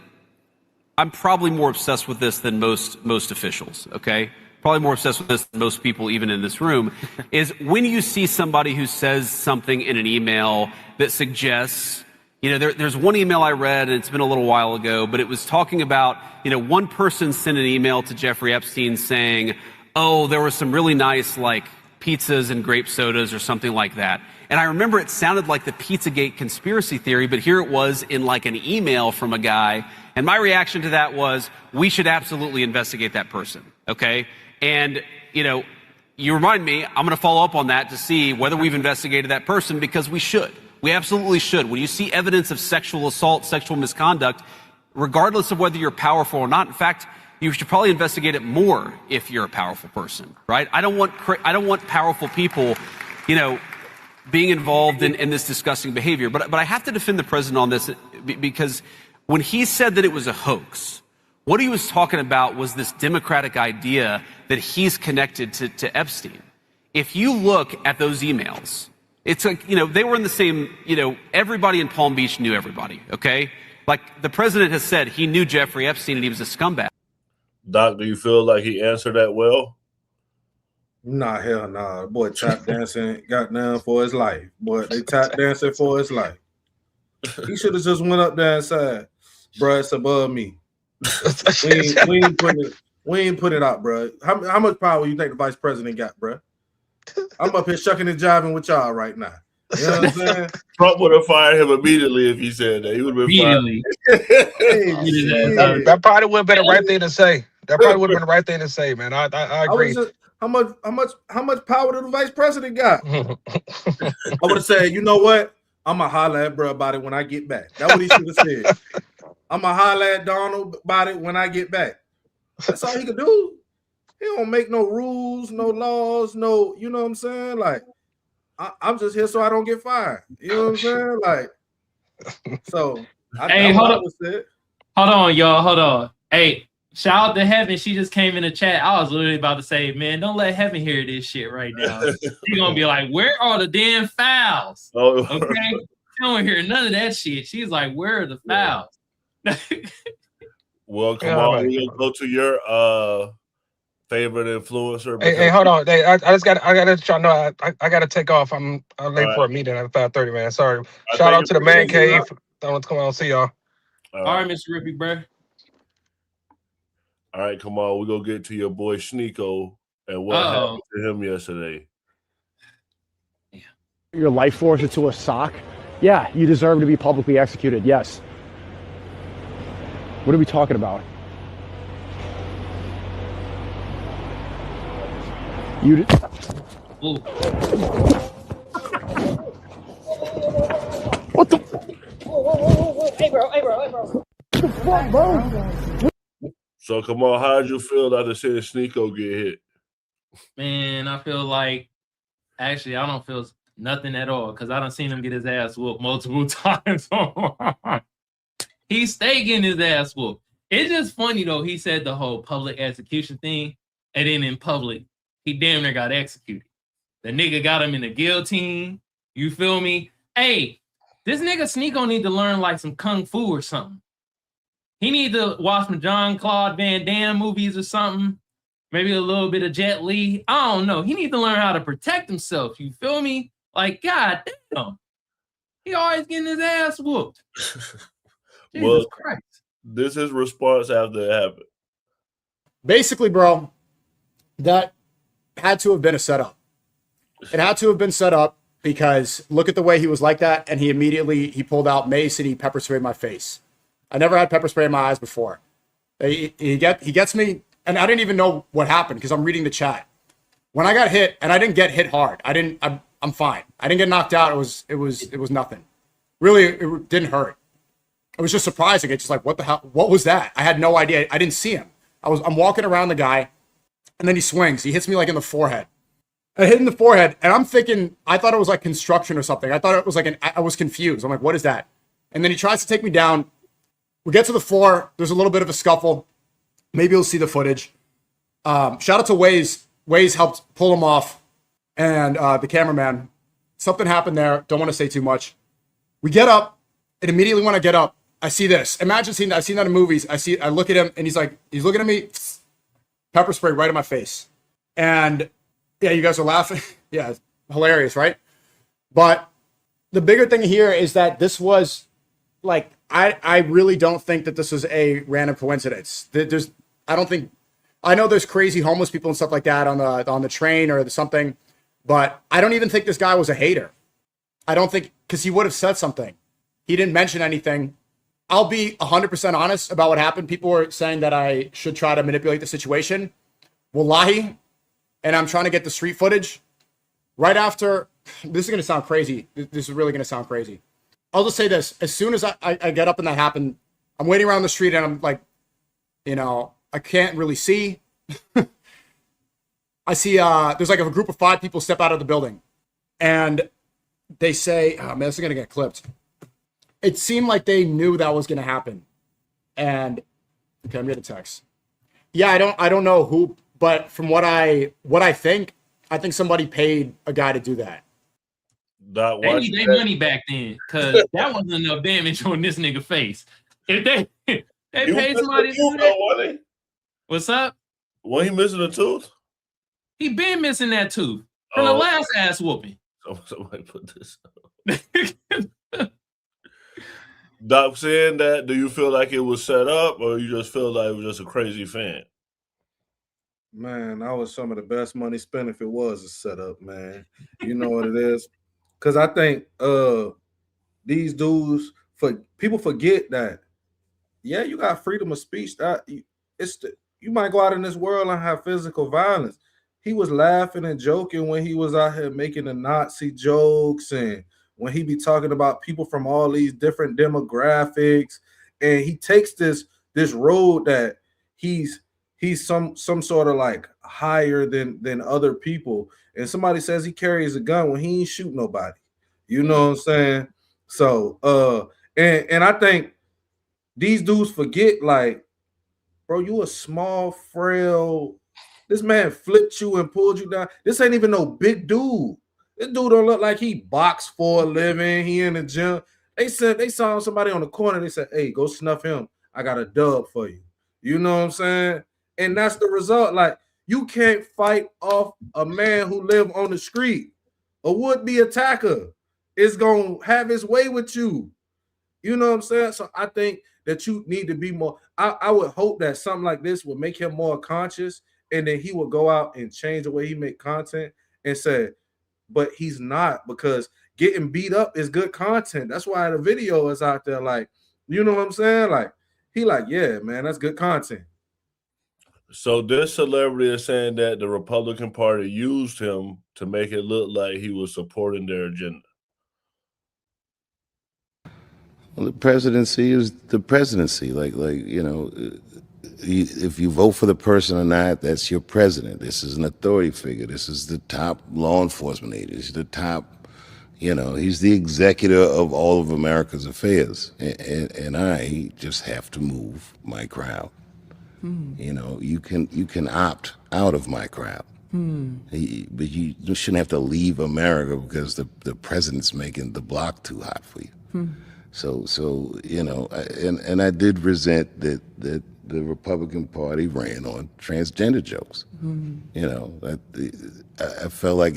H: I'm probably more obsessed with this than most officials, okay? Probably more obsessed with this than most people even in this room, is when you see somebody who says something in an email that suggests, you know, there's one email I read, and it's been a little while ago, but it was talking about, you know, one person sent an email to Jeffrey Epstein saying, oh, there was some really nice, like, pizzas and grape sodas or something like that. And I remember it sounded like the Pizzagate conspiracy theory, but here it was in like an email from a guy. And my reaction to that was, we should absolutely investigate that person. Okay. And, you know, you remind me, I'm going to follow up on that to see whether we've investigated that person, because we should. We absolutely should. When you see evidence of sexual assault, sexual misconduct, regardless of whether you're powerful or not, in fact, you should probably investigate it more if you're a powerful person, right? I don't want powerful people, you know, being involved in this disgusting behavior. But I have to defend the president on this, because when he said that it was a hoax, what he was talking about was this democratic idea that he's connected to Epstein. If you look at those emails, it's like, you know, they were in the same, you know, everybody in Palm Beach knew everybody, okay? Like, the president has said he knew Jeffrey Epstein and he was a scumbag.
C: Doc, do you feel like he answered that well?
F: Nah, hell nah. Boy, tap dancing got down for his life. Boy, they tap dancing for his life. He should have just went up there and said, bruh, it's above me. we ain't put it out, bruh. How much power you think the vice president got, bruh? I'm up here shucking and jiving with y'all right now. You know what I'm saying?
C: Trump would have fired him immediately if he said that. He would have been fired.
I: That probably would have been the right thing to say. That probably would have been the right thing to say, man. I agree.
F: How much power did the vice president got? I would have said, you know what? I'm gonna holler at bro about it when I get back. That's what he should have said. I'm gonna holler at Donald about it when I get back. That's all he could do. He don't make no rules, no laws, no, you know what I'm saying? Like, I'm just here so I don't get fired. You know what I'm saying? Like, so
K: hey, hold on, y'all. Hold on. Hey, shout out to Heaven. She just came in the chat. I was literally about to say, man, don't let Heaven hear this shit right now. She's gonna be like, where are the damn fouls?
C: Oh,
K: okay. She don't hear none of that shit. She's like, where are the fouls?
C: Well, come on, we're gonna go to your favorite influencer.
I: Hey, hold on. Hey, I gotta let y'all know I gotta take off. I'm late for a meeting at 5:30, man. Sorry. Shout out to the man cave. Don't come on, see y'all.
K: All right, Mr. Rippy, bro.
C: All right, come on. We're gonna get to your boy Sneako and what happened to him yesterday.
R: Your life force into a sock? Yeah, you deserve to be publicly executed. Yes. What are we talking about? You. What the?
S: Whoa. Hey, bro.
R: What the fuck, bro?
C: So come on, how did you feel after seeing Sneako get hit?
K: Man, I feel like actually I don't feel nothing at all because I done seen him get his ass whooped multiple times. He stay getting his ass whooped. It's just funny though. He said the whole public execution thing, and then in public, he damn near got executed. The nigga got him in the guillotine. You feel me? Hey, this nigga Sneako need to learn like some kung fu or something. He need to watch some Jean-Claude Van Damme movies or something. Maybe a little bit of Jet Li. I don't know. He need to learn how to protect himself. You feel me? Like, God damn. He always getting his ass whooped.
C: Well,
K: Christ.
C: This is response after it happened.
R: Basically, bro, that had to have been a setup. It had to have been set up because look at the way he was like that, and he pulled out mace and he pepper sprayed my face. I never had pepper spray in my eyes before. He gets me, and I didn't even know what happened because I'm reading the chat. When I got hit, and I didn't get hit hard. I'm fine. I didn't get knocked out. It was nothing. Really, it didn't hurt. It was just surprising. It's just like, what the hell? What was that? I had no idea. I didn't see him. I'm walking around the guy, and then he swings. He hits me like in the forehead. I hit in the forehead, and I'm thinking, I thought it was like construction or something. I thought it was like I was confused. I'm like, what is that? And then he tries to take me down. We get to the floor. There's a little bit of a scuffle. Maybe you'll see the footage. Shout out to Waze. Waze helped pull him off, and the cameraman. Something happened there. Don't want to say too much. We get up, and immediately when I get up, I see this. Imagine seeing that. I've seen that in movies. I look at him, and he's looking at me, pepper spray right in my face. And yeah, you guys are laughing. Yeah, it's hilarious, right? But the bigger thing here is that this was like, I really don't think that this was a random coincidence. I know there's crazy homeless people and stuff like that on the train or something, but I don't even think this guy was a hater. I don't think, because he would have said something. He didn't mention anything. I'll be 100% honest about what happened. People were saying that I should try to manipulate the situation. Wallahi, and I'm trying to get the street footage. Right after, this is going to sound crazy. This is really going to sound crazy. I'll just say this. As soon as I get up and that happened, I'm waiting around the street and I'm like, I can't really see. I see there's like a group of 5 people step out of the building. And they say, oh man, this is going to get clipped. It seemed like they knew that was going to happen. And okay, I'm getting a text. Yeah, I don't know who, but from what I think somebody paid a guy to do that.
K: They need their money back then, because that wasn't enough damage on this nigga face. If they paid somebody to do that, what's up?
C: Was he missing a tooth?
K: He been missing that tooth from the last ass whooping.
C: Somebody put this up. Doc, saying that, do you feel like it was set up, or you just feel like it was just a crazy fan?
F: Man, that was some of the best money spent if it was a setup, man. You know what it is? Because I think these dudes, people forget that, yeah, you got freedom of speech. You might go out in this world and have physical violence. He was laughing and joking when he was out here making the Nazi jokes, and when he be talking about people from all these different demographics, and he takes this road that he's some sort of like higher than other people. And somebody says he carries a gun when he ain't shoot nobody. You know what I'm saying? So and I think these dudes forget, like, bro, you a small, frail. This man flipped you and pulled you down. This ain't even no big dude. This dude don't look like he boxed for a living. He in the gym. They saw somebody on the corner. They said, hey, go snuff him. I got a dub for you. You know what I'm saying? And that's the result. Like, you can't fight off a man who live on the street. A would-be attacker is going to have his way with you. You know what I'm saying? So I think that you need to be more. I would hope that something like this would make him more conscious, and then he would go out and change the way he make content and say, but he's not, because getting beat up is good content. That's why the video is out there. Like, you know what I'm saying? Like, he like, yeah, man, that's good content.
C: So this celebrity is saying that the Republican Party used him to make it look like he was supporting their agenda.
T: Well, the presidency is the presidency. Like if you vote for the person or not, that's your president. This is an authority figure. This is the top law enforcement agent. He's the top, he's the executor of all of America's affairs. And I just have to move my crowd. You can opt out of my crowd. But you shouldn't have to leave America because the president's making the block too hot for you. So and I did resent that the Republican Party ran on transgender jokes. I felt like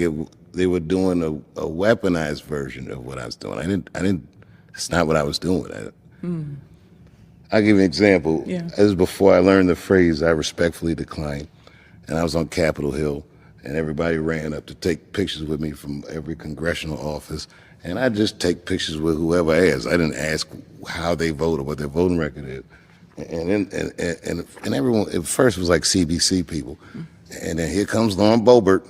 T: they were doing a weaponized version of what I was doing. I didn't. It's not what I was doing. I'll give you an example.
P: Yeah.
T: This is before I learned the phrase "I respectfully decline," and I was on Capitol Hill, and everybody ran up to take pictures with me from every congressional office. And I just take pictures with whoever asked. I didn't ask how they voted, what their voting record is. And everyone at first was like CBC people. And then here comes Lauren Boebert.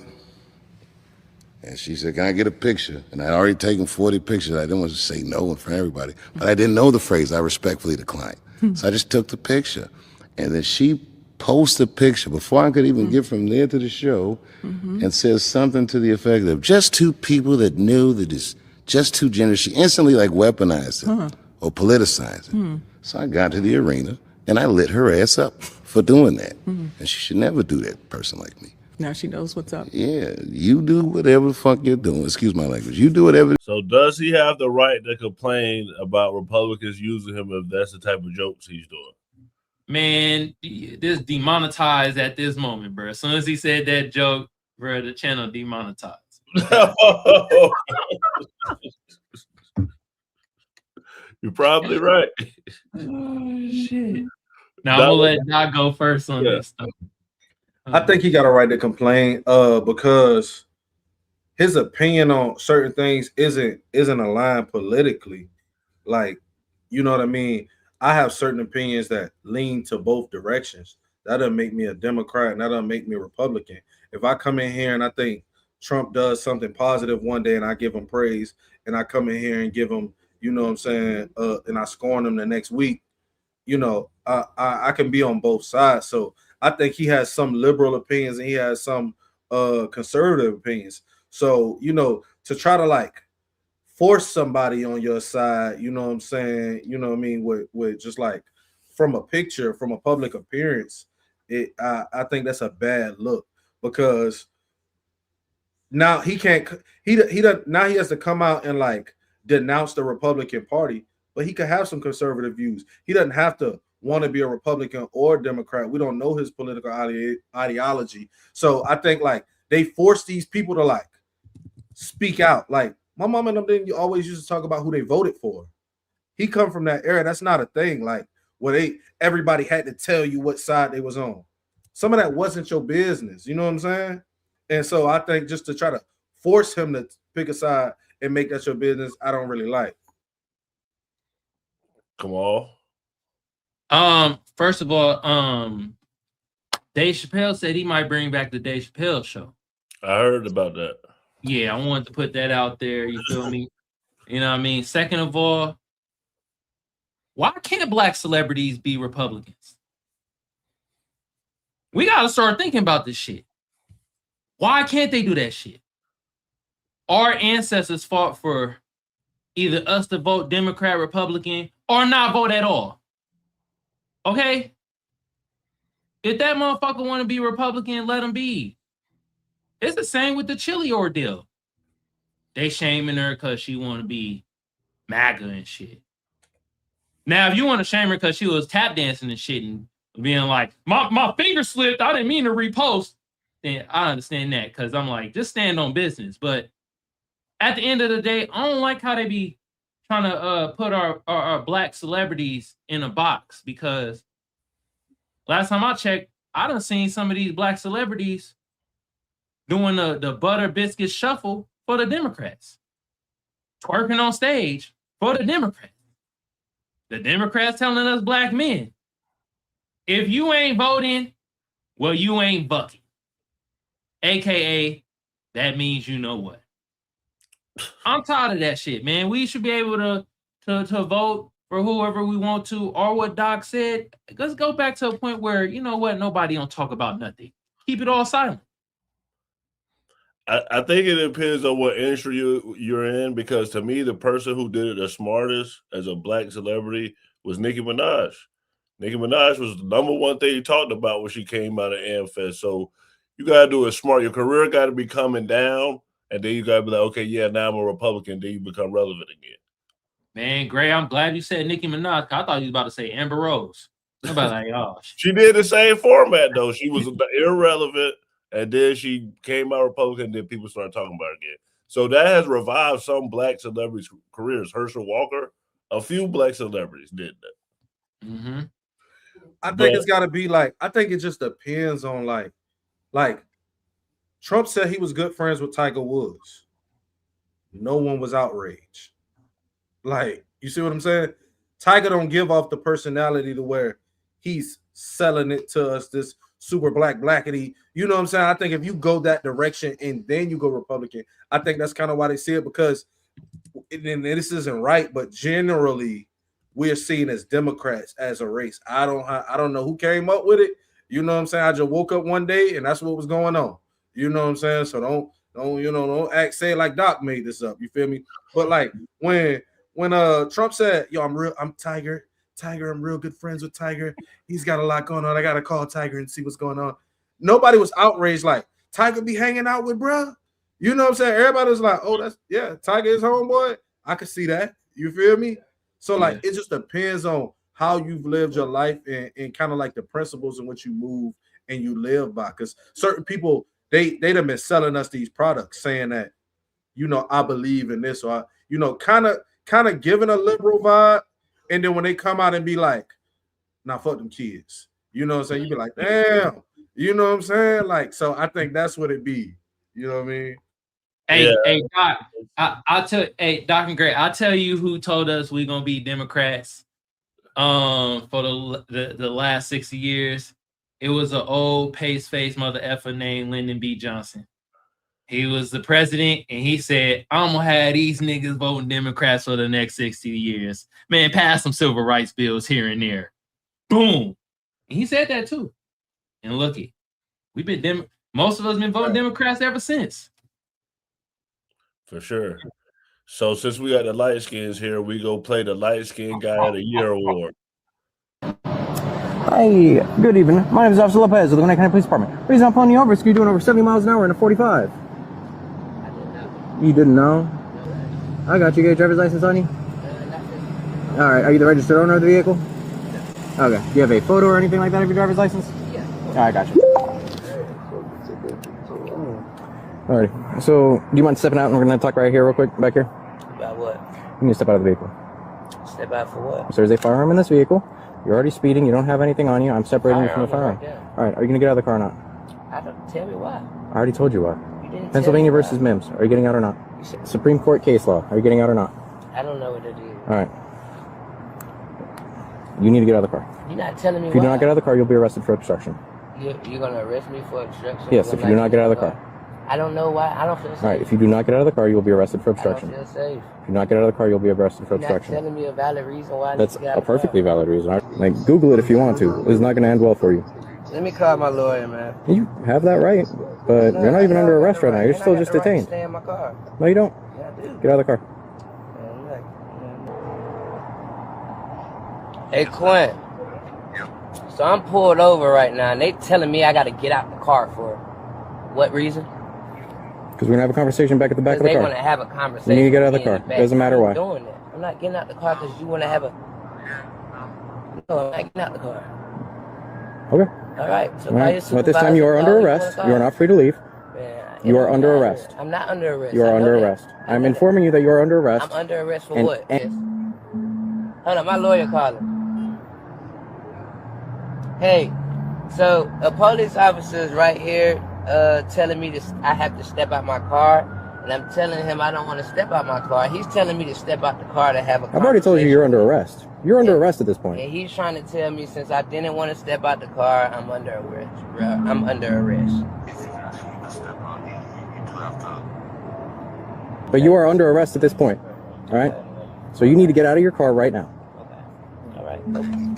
T: And she said, "Can I get a picture?" And I'd already taken 40 pictures. I didn't want to say no in front of everybody. But I didn't know the phrase, "I respectfully decline." So I just took the picture. And then she posted a picture before I could even get from there to the show and says something to the effect of, "Just two people that knew that it's just two genders." She instantly weaponized it or politicized it. So I got to the arena and I lit her ass up for doing that. And she should never do that, a person like me.
P: Now she knows what's up.
T: Yeah, you do whatever the fuck you're doing. Excuse my language. You do whatever.
C: So does he have the right to complain about Republicans using him if that's the type of jokes he's doing?
K: Man, this demonetized at this moment, bro. As soon as he said that joke, bro, the channel demonetized.
C: You're probably right.
K: Oh, shit. Now I'm gonna let Doc go first on this stuff.
F: I think he got a right to complain because his opinion on certain things isn't aligned politically. Like, you know what I mean? I have certain opinions that lean to both directions. That doesn't make me a Democrat and that doesn't make me a Republican. If I come in here and I think Trump does something positive one day and I give him praise, and I come in here and give him, you know what I'm saying, and I scorn him the next week, I can be on both sides. So I think he has some liberal opinions and he has some conservative opinions. So, to try to force somebody on your side, you know what I'm saying, you know what I mean, with just from a picture, from a public appearance, I think that's a bad look, because now he can't, now he has to come out and denounce the Republican Party, but he could have some conservative views. He doesn't have to want to be a Republican or Democrat. We don't know his political ideology. So I think they force these people to speak out. My mom and them didn't always used to talk about who they voted for. He come from that era. That's not a thing. Where everybody had to tell you what side they was on. Some of that wasn't your business. You know what I'm saying? And so I think just to try to force him to pick a side and make that your business, I don't really like.
C: Come on.
K: First of all, Dave Chappelle said he might bring back the Dave Chappelle show.
C: I heard about that.
K: Yeah, I wanted to put that out there. You feel me? You know what I mean? Second of all, why can't black celebrities be Republicans? We got to start thinking about this shit. Why can't they do that shit? Our ancestors fought for either us to vote Democrat, Republican, or not vote at all. Okay? If that motherfucker want to be Republican, let him be. It's the same with the Chili ordeal. They shaming her because she want to be MAGA and shit. Now, if you want to shame her because she was tap dancing and shit and being like, my finger slipped, I didn't mean to repost, then I understand that, because I'm like, just stand on business. But at the end of the day, I don't like how they be trying to put our black celebrities in a box, because last time I checked, I done seen some of these black celebrities doing the butter biscuit shuffle for the Democrats, twerking on stage for the Democrats. The Democrats telling us black men, if you ain't voting, well, you ain't bucking. AKA, that means you know what. I'm tired of that shit, man. We should be able to vote for whoever we want to, or what Doc said. Let's go back to a point where, you know what, nobody don't talk about nothing. Keep it all silent.
C: I think it depends on what industry you're in, because to me, the person who did it the smartest as a black celebrity was Nicki Minaj. Nicki Minaj was the number one thing he talked about when she came out of AmFest. So you got to do it smart. Your career got to be coming down, and then you got to be like, okay, yeah, now I'm a Republican. Then you become relevant again.
K: Man, Gray, I'm glad you said Nicki Minaj. I thought you was about to say Amber Rose. Nobody like, oh.
C: She did the same format, though. She was irrelevant. And then she came out Republican, and then people started talking about it again. So that has revived some black celebrities' careers. Herschel Walker, a few black celebrities did that.
K: Mm-hmm.
F: I think it's got to be like, I think it just depends on like Trump said he was good friends with Tiger Woods. No one was outraged. Like, you see what I'm saying? Tiger don't give off the personality to where he's selling it to us, this super blackity. You know what I'm saying? I think if you go that direction and then you go Republican, I think that's kind of why they see it, because and this isn't right, but generally we're seen as Democrats as a race. I don't know who came up with it. You know what I'm saying? I just woke up one day and that's what was going on. You know what I'm saying? So don't act say like Doc made this up. You feel me? But like when Trump said, "Yo, I'm Tiger, I'm real good friends with Tiger. He's got a lot going on. I gotta call Tiger and see what's going on." Nobody was outraged like Tiger be hanging out with bruh. You know what I'm saying? Everybody was like, "Oh, Tiger is homeboy." I could see that. You feel me? So like it just depends on how you've lived your life and kind of like the principles in which you move and you live by. Because certain people they'd have been selling us these products saying that, you know, I believe in this, or I, you know, kind of giving a liberal vibe, and then when they come out and be like, "Nah, fuck them kids," you know what I'm saying? You be like, "Damn," you know what I'm saying? Like, so I think that's what it be. You know what I mean?
K: Hey, Doc, I'll tell Doc and Gray, I'll tell you who told us we're gonna be Democrats for the last 60 years. It was an old pace-faced mother effer named Lyndon B. Johnson. He was the president, and he said, "I'm gonna have these niggas voting Democrats for the next 60 years. Man, pass some civil rights bills here and there." Boom. And he said that too. And looky, we've been most of us been voting Democrats ever since.
C: For sure. So since we got the light skins here, we go play the light skin guy of the year award.
U: Hi, good evening. My name is Officer Lopez of the Gwinnett County Police Department. The reason I'm pulling you over is because you're doing over 70 miles an hour in a 45. You didn't know? I got you. Get your driver's license on you? All right. Are you the registered owner of the vehicle? Okay. Do you have a photo or anything like that of your driver's license? Yeah. All right, got you. All right. So, do you mind stepping out and we're going to talk right here real quick, back here?
V: About what?
U: You need to step out of the vehicle.
V: Step out for what?
U: So there's a firearm in this vehicle. You're already speeding. You don't have anything on you. I'm separating you from the firearm. All right. Are you going to get out of the car or not?
V: I don't. Tell me why.
U: I already told you why.
V: You didn't
U: Pennsylvania
V: tell me
U: versus Mims. Are you getting out or not? Supreme Court case law. Are you getting out or not?
V: I don't know what it is.
U: All right. You need to get out of the car.
V: You're not telling me
U: If you do
V: why.
U: not get out of the car, you'll be arrested for obstruction.
V: You're going to arrest me for obstruction?
U: Yes, if you do not get out of the car.
V: I don't know why. I don't feel safe.
U: All right. If you do not get out of the car, you will be arrested for obstruction.
V: I don't feel safe.
U: If you do not get out of the car, you'll be arrested for
V: You're not
U: obstruction.
V: telling me a valid reason why I need
U: That's
V: to get out
U: a
V: of the car.
U: perfectly valid reason. Like, Google it if you want to. It's not going to end well for you.
V: Let me call my lawyer, man.
U: You have that right, but you're not even under arrest right now. You're still just detained.
V: Stay in my car.
U: No, you don't.
V: Yeah, I do.
U: Get out of the car.
V: Hey, Quinn. So I'm pulled over right now, and they telling me I got to get out the car for what reason?
U: Because we're going to have a conversation back at the back of the
V: They
U: car.
V: want to have a conversation.
U: You need to get out of the
V: with me
U: car.
V: in back.
U: Doesn't matter
V: I'm
U: why.
V: not doing that. I'm not getting out the car because you want to have a... No, I'm not getting out the car.
U: Okay.
V: All right. So,
U: All right. So at this time, you are under arrest. You are not free to leave. You are under arrest.
V: I'm not under arrest.
U: You are under arrest. I'm informing you that you are under arrest.
V: I'm under arrest for
U: And-
V: what? Yes. Hold on, my lawyer calling. Hey, so a police officer is right here telling me I have to step out my car, and I'm telling him I don't want to step out my car. He's telling me to step out the car to have a
U: I've already told you you're under arrest. You're under arrest at this point.
V: And he's trying to tell me since I didn't want to step out the car, I'm under arrest, bro. I'm under arrest.
U: But you are under arrest at this point. All right? So you need to get out of your car right now. Right.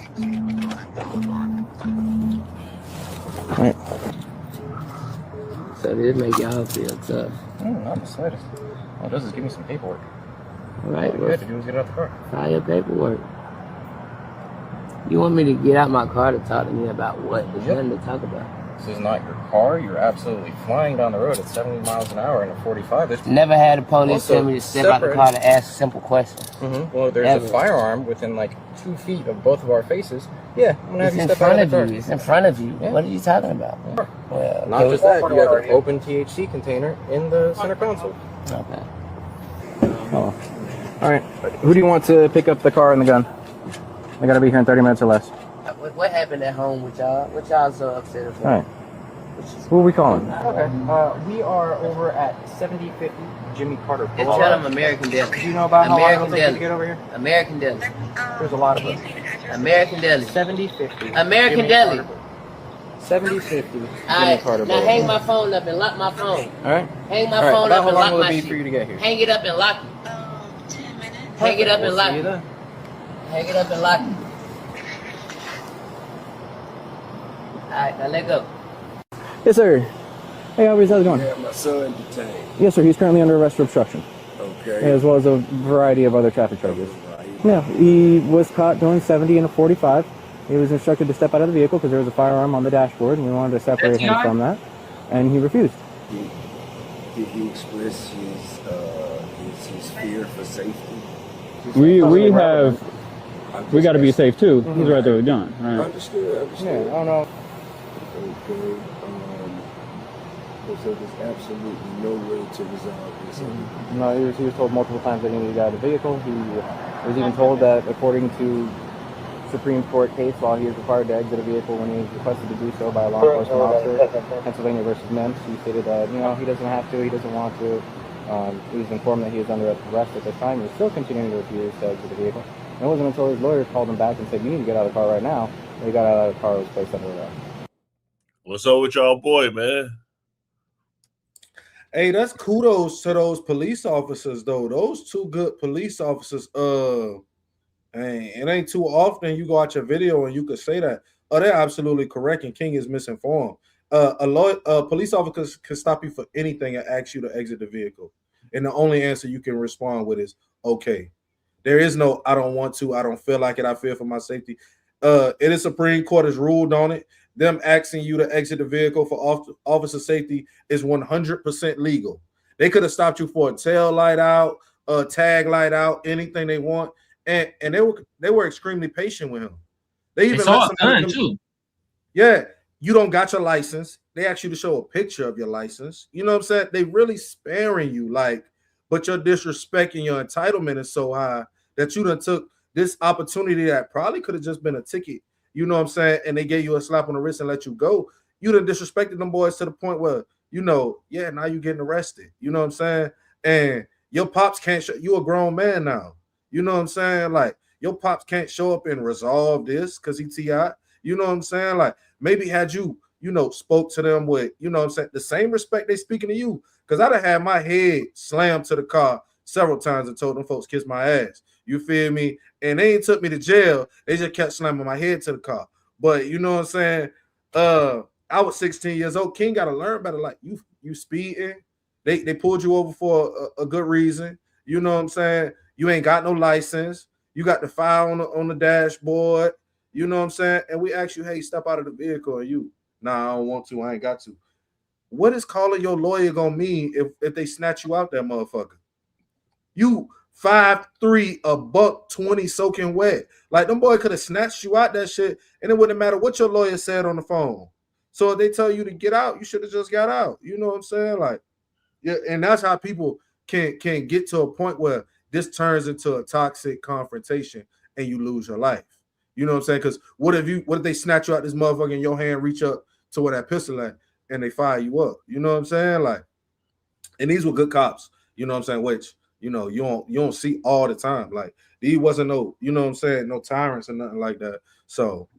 V: So this make y'all feel tough.
U: Not the slightest. All it does is give me some paperwork.
V: All right,
U: All you had to do was get out the car.
V: file your paperwork. You want me to get out my car to talk to me about what? There's nothing to talk about.
U: This is not your car. You're absolutely flying down the road at 70 miles an hour in a 45. There's
V: Never had a police
U: also
V: tell me to step out the car to ask simple questions.
U: Well, there's
V: Ever.
U: a firearm within like 2 feet of both of our faces. Yeah, I'm gonna have
V: It's
U: you
V: in
U: step out
V: front
U: of
V: of
U: the car.
V: you. It's in front of you.
U: Yeah.
V: What are you talking about? Well,
U: Not
V: can
U: just
V: we-
U: that, you have an open THC container in the center console.
V: Okay.
U: Oh. All right. Who do you want to pick up the car and the gun? I gotta be here in 30 minutes or less.
V: What happened at home with y'all? What y'all so upset about?
U: All right. Who are we calling?
A: Okay. We are over at 7050 Jimmy Carter
V: Just
A: Boulevard.
V: tell them American Deli.
A: Do you know about how long
V: American
A: it'll take you to
V: Deli.
A: get over here?
V: American Deli.
A: There's a lot of us.
V: American Deli.
A: 7050.
V: American
A: Jimmy
V: Deli.
A: Carter. 7050 Jimmy
V: Alright,
A: Carter
V: now
A: Boulevard.
V: hang my phone up and lock my phone.
A: All right.
V: Hang my
A: All right,
V: phone
A: about
V: up
A: how
V: and
A: long
V: lock
A: will it
V: my
A: be
V: shit.
A: for you to get here?
V: Hang it up and lock it. Hang it up and
A: We'll
V: lock
A: see you
V: it.
A: then.
V: Hang it up and lock it. Alright, now let go.
U: Yes, sir. Hey, Aubrey, how's it going?
B: Yeah, my son detained.
U: Yes, sir. He's currently under arrest for obstruction.
B: Okay.
U: As well as a variety of other traffic charges. Yeah, he was caught doing 70 in a 45. He was instructed to step out of the vehicle because there was a firearm on the dashboard, and we wanted to separate him from that, and he refused.
B: Did he express his fear for safety?
W: We got to be safe too. He's right there with John. Right.
B: Understood.
U: Yeah, I don't know.
B: Okay. So there's absolutely no way to resolve this.
U: No, he was told multiple times that he needed to get out of the vehicle. He was even told that, according to Supreme Court case law, he is required to exit a vehicle when he is requested to do so by a law enforcement officer. Pennsylvania versus Mims. He stated that he doesn't have to, he doesn't want to. He was informed that he was under arrest at this time. He was still continuing to refuse to exit the vehicle. And it wasn't until his lawyers called him back and said, "You need to get out of the car right now." When he got out of the car, and was placed under arrest.
C: What's up with y'all, boy, man?
F: Hey, that's kudos to those police officers, though. Those two good police officers. It ain't too often you go out your video and you could say that. Oh, they're absolutely correct, and King is misinformed. A police officer can stop you for anything and ask you to exit the vehicle, and the only answer you can respond with is okay. There is no I don't want to, I don't feel like it, I fear for my safety. It is Supreme Court has ruled on it. Them asking you to exit the vehicle for officer safety is 100% legal. They could have stopped you for a tail light out, a tag light out, anything they want, and they were extremely patient with him. They even
K: saw a gun too.
F: Yeah, you don't got your license. They ask you to show a picture of your license. You know what I'm saying? They really sparing you, but your disrespect and your entitlement is so high that you done took this opportunity that probably could have just been a ticket. You know what I'm saying? And they gave you a slap on the wrist and let you go. You done disrespected them boys to the point where, now you getting arrested. You know what I'm saying? And your pops can't show you a grown man now. You know what I'm saying? Your pops can't show up and resolve this because he TI. You know what I'm saying? Maybe had you, spoke to them with, what I'm saying, the same respect they speaking to you. Because I'd have had my head slammed to the car several times and told them folks kiss my ass. You feel me? And they ain't took me to jail. They just kept slamming my head to the car. But you know what I'm saying? I was 16 years old. King got to learn better. You speeding. They pulled you over for a good reason. You know what I'm saying? You ain't got no license. You got the file on the dashboard. You know what I'm saying? And we ask you, hey, step out of the vehicle. And you, nah, I don't want to. I ain't got to. What is calling your lawyer gonna mean if they snatch you out that motherfucker? You 5'3", $120 soaking wet. Them boy could have snatched you out that shit, and it wouldn't matter what your lawyer said on the phone. So if they tell you to get out, you should have just got out. You know what I'm saying? Yeah, and that's how people can get to a point where this turns into a toxic confrontation and you lose your life. You know what I'm saying? Because what if they snatch you out this motherfucker and your hand reach up to where that pistol at and they fire you up? You know what I'm saying? And these were good cops. You know what I'm saying? Which you don't see all the time. These wasn't no, you know what I'm saying, no tyrants or nothing like that. So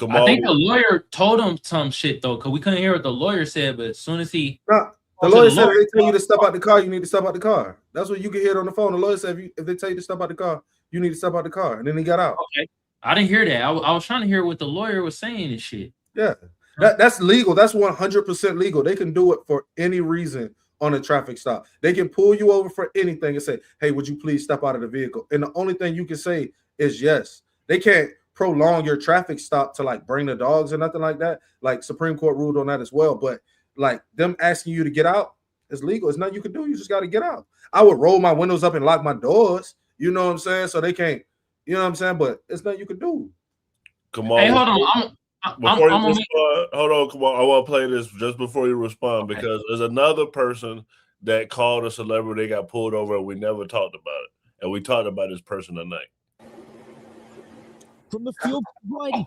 K: I think the lawyer told him some shit though, because we couldn't hear what the lawyer said, but as soon as he
F: the lawyer said if they tell you to step out the car, you need to step out the car. That's what you can hear on the phone. The lawyer said if they tell you to step out the car, you need to step out the car. And then he got out.
K: Okay. I didn't hear that. I was trying to hear what the lawyer was saying and shit.
F: Yeah, that's legal. That's 100% legal. They can do it for any reason on a traffic stop. They can pull you over for anything and say, "Hey, would you please step out of the vehicle?" And the only thing you can say is yes. They can't prolong your traffic stop to like bring the dogs or nothing like that. Like Supreme Court ruled on that as well. But like them asking you to get out is legal. It's nothing you can do. You just got to get out. I would roll my windows up and lock my doors. You know what I'm saying? So they can't. You know what I'm saying? But it's nothing you can do.
C: Come on.
K: Hey, hold on.
C: Before you respond, hold on, come on. I want to play this just before you respond because there's another person that called a celebrity. They got pulled over and we never talked about it. And we talked about this person tonight.
D: From the field variety.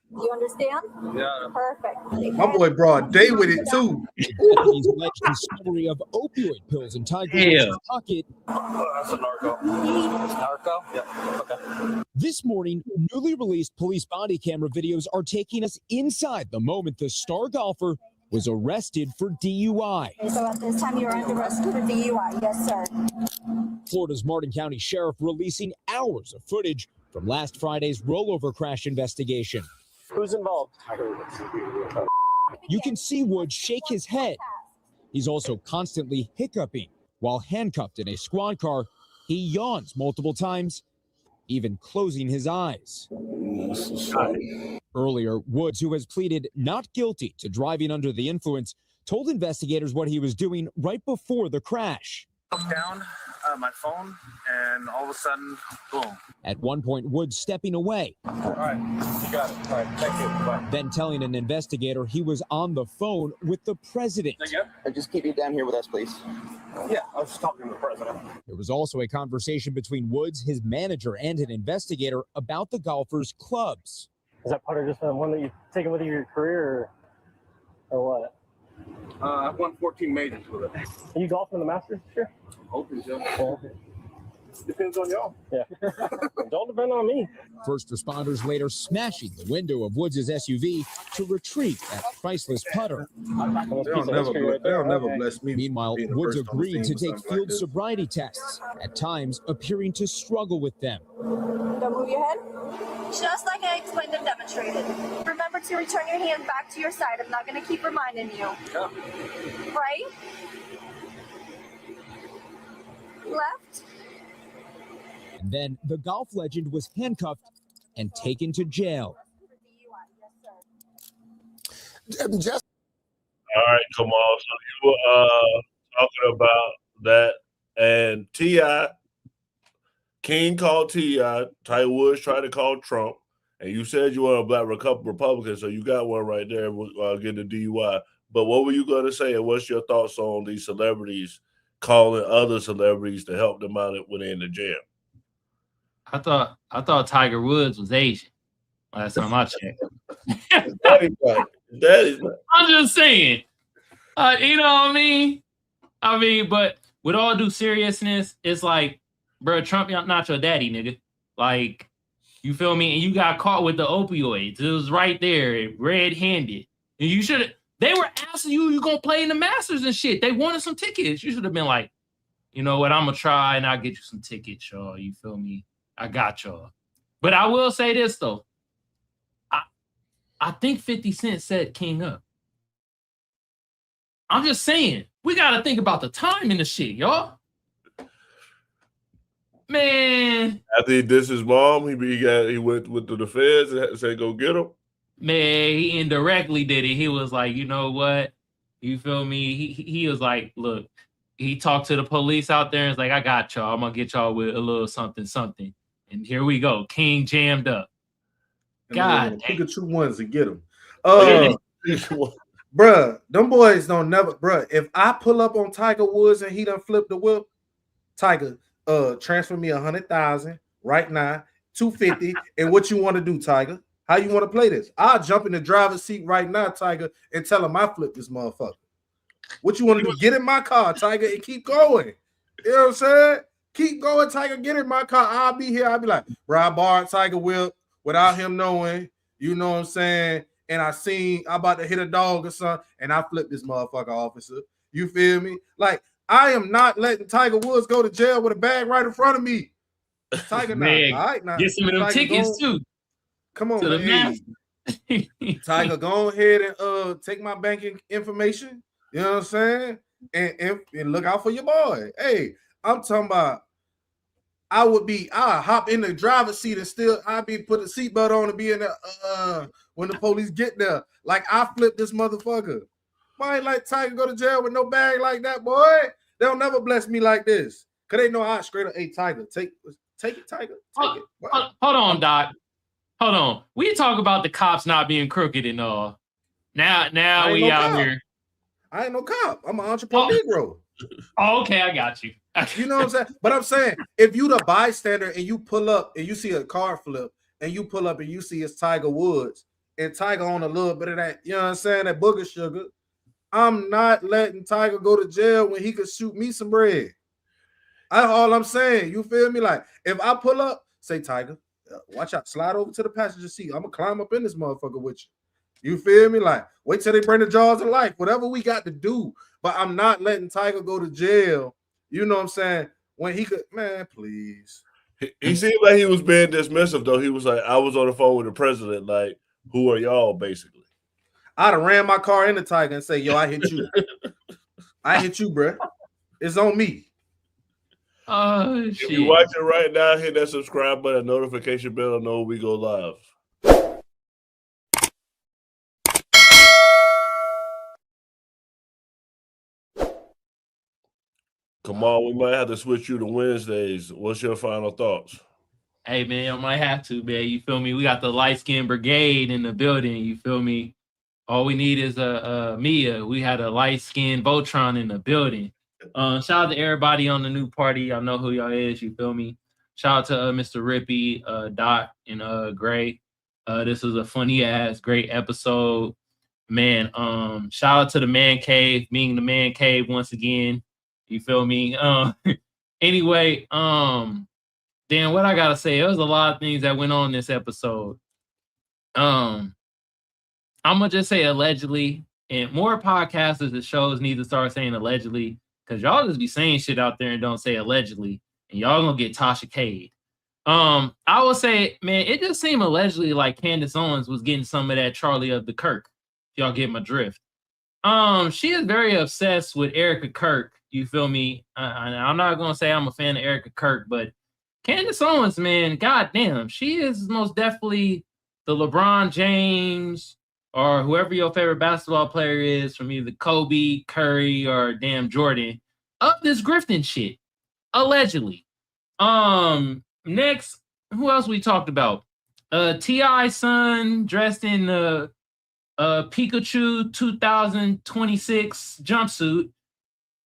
S: You understand?
F: Yeah.
S: Perfect.
F: My boy brought day with it too.
D: Deputies alleged discovery of opioid pills in Tiger Woods' pocket.
E: That's a narco. Narco? Yeah. Okay.
D: This morning, newly released police body camera videos are taking us inside the moment the star golfer was arrested for DUI.
S: Okay, so at this time you're under arrest for DUI. Yes, sir.
D: Florida's Martin County Sheriff releasing hours of footage from last Friday's rollover crash investigation.
E: Who's involved?
D: You can see Woods shake his head. He's also constantly hiccuping. While handcuffed in a squad car, he yawns multiple times, even closing his eyes. Earlier, Woods, who has pleaded not guilty to driving under the influence, told investigators what he was doing right before the crash.
E: Looked down my phone, and all of a sudden, boom.
D: At one point, Woods stepping away.
E: All right, you got it. All right, thank you. Bye.
D: Then telling an investigator he was on the phone with the president.
E: Just keep you down here with us, please. Yeah, I was just talking to the president.
D: There was also a conversation between Woods, his manager, and an investigator about the golfer's clubs.
E: Is that part of just one that you've taken with you your career, or what? I've won 14 majors with it. Are you golfing in the Masters this year? Hoping so. Well, depends on y'all. Yeah. Don't depend on me.
D: First responders later smashing the window of Woods' SUV to retrieve that priceless putter.
F: They'll never bless me.
D: Meanwhile, Woods agreed to take field sobriety tests, at times appearing to struggle with them.
S: Don't move your head. Just like I explained and demonstrated. Remember to return your hand back to your side. I'm not going to keep reminding you.
E: Yeah.
S: Right? Left?
D: And then the golf legend was handcuffed and taken to jail.
C: All right, come on. So you were talking about that, and T.I. King called T.I. Tiger Woods tried to call Trump, and you said you were a black Republican, so you got one right there getting the DUI. But what were you going to say, and what's your thoughts on these celebrities calling other celebrities to help them out when they're in the jail?
K: I thought Tiger Woods was Asian. Last time I checked.
C: That is right.
K: I'm just saying. You know what I mean? But with all due seriousness, it's like, bro, Trump not your daddy, nigga. Like, you feel me? And you got caught with the opioids. It was right there, red-handed. And you should have. They were asking you gonna play in the Masters and shit. They wanted some tickets. You should have been like, you know what? I'm gonna try and I'll get you some tickets, y'all. You feel me? I got y'all. But I will say this though. I think 50 Cent set King up. I'm just saying, we gotta think about the time in the shit, y'all. Man.
C: After he dissed his mom, he went to the feds and said, go get him.
K: Man, he indirectly did it. He was like, you know what? You feel me? He was like, look, he talked to the police out there and was like, I got y'all. I'm going to get y'all with a little something. And here we go. King jammed up. God
F: damn. Pikachu ones to get him. Bruh, them boys don't never, bruh. If I pull up on Tiger Woods and he done flipped the whip, Tiger, transfer me 100,000 right now, 250. And what you want to do, Tiger? How you want to play this? I'll jump in the driver's seat right now, Tiger, and tell him I flipped this motherfucker. What you want to do? Get in my car, Tiger, and keep going. You know what I'm saying? Keep going, Tiger. Get in my car. I'll be here. I'll be like, bro, I borrowed Tiger whip without him knowing. You know what I'm saying? And I about to hit a dog or something, and I flipped this motherfucker, officer. You feel me? Like, I am not letting Tiger Woods go to jail with a bag right in front of me. Tiger,
K: man,
F: all right, now.
K: get some of them tickets too.
F: Come on,
K: To the
F: man. Hey, Tiger, go ahead and take my banking information. You know what I'm saying? And look out for your boy. Hey, I'm talking about. I hop in the driver's seat and still I'd be put a seatbelt on and be in there when the police get there. Like I flip this motherfucker. Why ain't like Tiger go to jail with no bag like that, boy? They'll never bless me like this. Cause they know I straight up, hey Tiger, take it, Tiger. Take it.
K: Hold on, Doc. Hold on. We talk about the cops not being crooked and all. Now we out here.
F: I ain't no cop. I'm an entrepreneur Negro.
K: Oh, okay, I got you.
F: You know what I'm saying? But I'm saying, if you the bystander and you pull up and you see a car flip and you pull up and you see it's Tiger Woods and Tiger on a little bit of that, you know what I'm saying, that booger sugar, I'm not letting Tiger go to jail when he could shoot me some bread. That's all I'm saying. You feel me? Like, if I pull up, say, Tiger, watch out, slide over to the passenger seat. I'm going to climb up in this motherfucker with you. You feel me? Like, wait till they bring the jaws of life, whatever we got to do. But I'm not letting Tiger go to jail. You know what I'm saying? When he could, man, please.
C: He seemed like he was being dismissive, though. He was like, I was on the phone with the president. Like, who are y'all, basically?
F: I'd have ran my car into Tiger and say, yo, I hit you. I hit you, bro. It's on me.
K: Oh,
C: shit. If you're watching right now, hit that subscribe button, notification bell, and know we go live. Come on, we might have to switch you to Wednesdays. What's your final thoughts?
K: Hey, man, I might have to, man. You feel me? We got the light-skinned brigade in the building. You feel me? All we need is a Mia. We had a light-skinned Voltron in the building. Shout out to everybody on the new party. I know who y'all is. You feel me? Shout out to Mr. Rippy, Doc, and Gray. This was a funny-ass, great episode. Man, shout out to the Man Cave, being the Man Cave once again. You feel me? Anyway, Dan, what I gotta say, there was a lot of things that went on this episode. I'm gonna just say allegedly, and more podcasters and shows need to start saying allegedly, because y'all just be saying shit out there and don't say allegedly, and y'all gonna get Tasha Cade. I would say, man, it just seemed allegedly like Candace Owens was getting some of that Charlie of the Kirk. If y'all get my drift. She is very obsessed with Erika Kirk. You feel me? I'm not gonna say I'm a fan of Erika Kirk, but Candace Owens, man, goddamn, she is most definitely the LeBron James or whoever your favorite basketball player is from either Kobe, Curry, or damn Jordan of this grifting shit, allegedly. Next, who else we talked about? T.I.'s son dressed in Pikachu 2026 jumpsuit.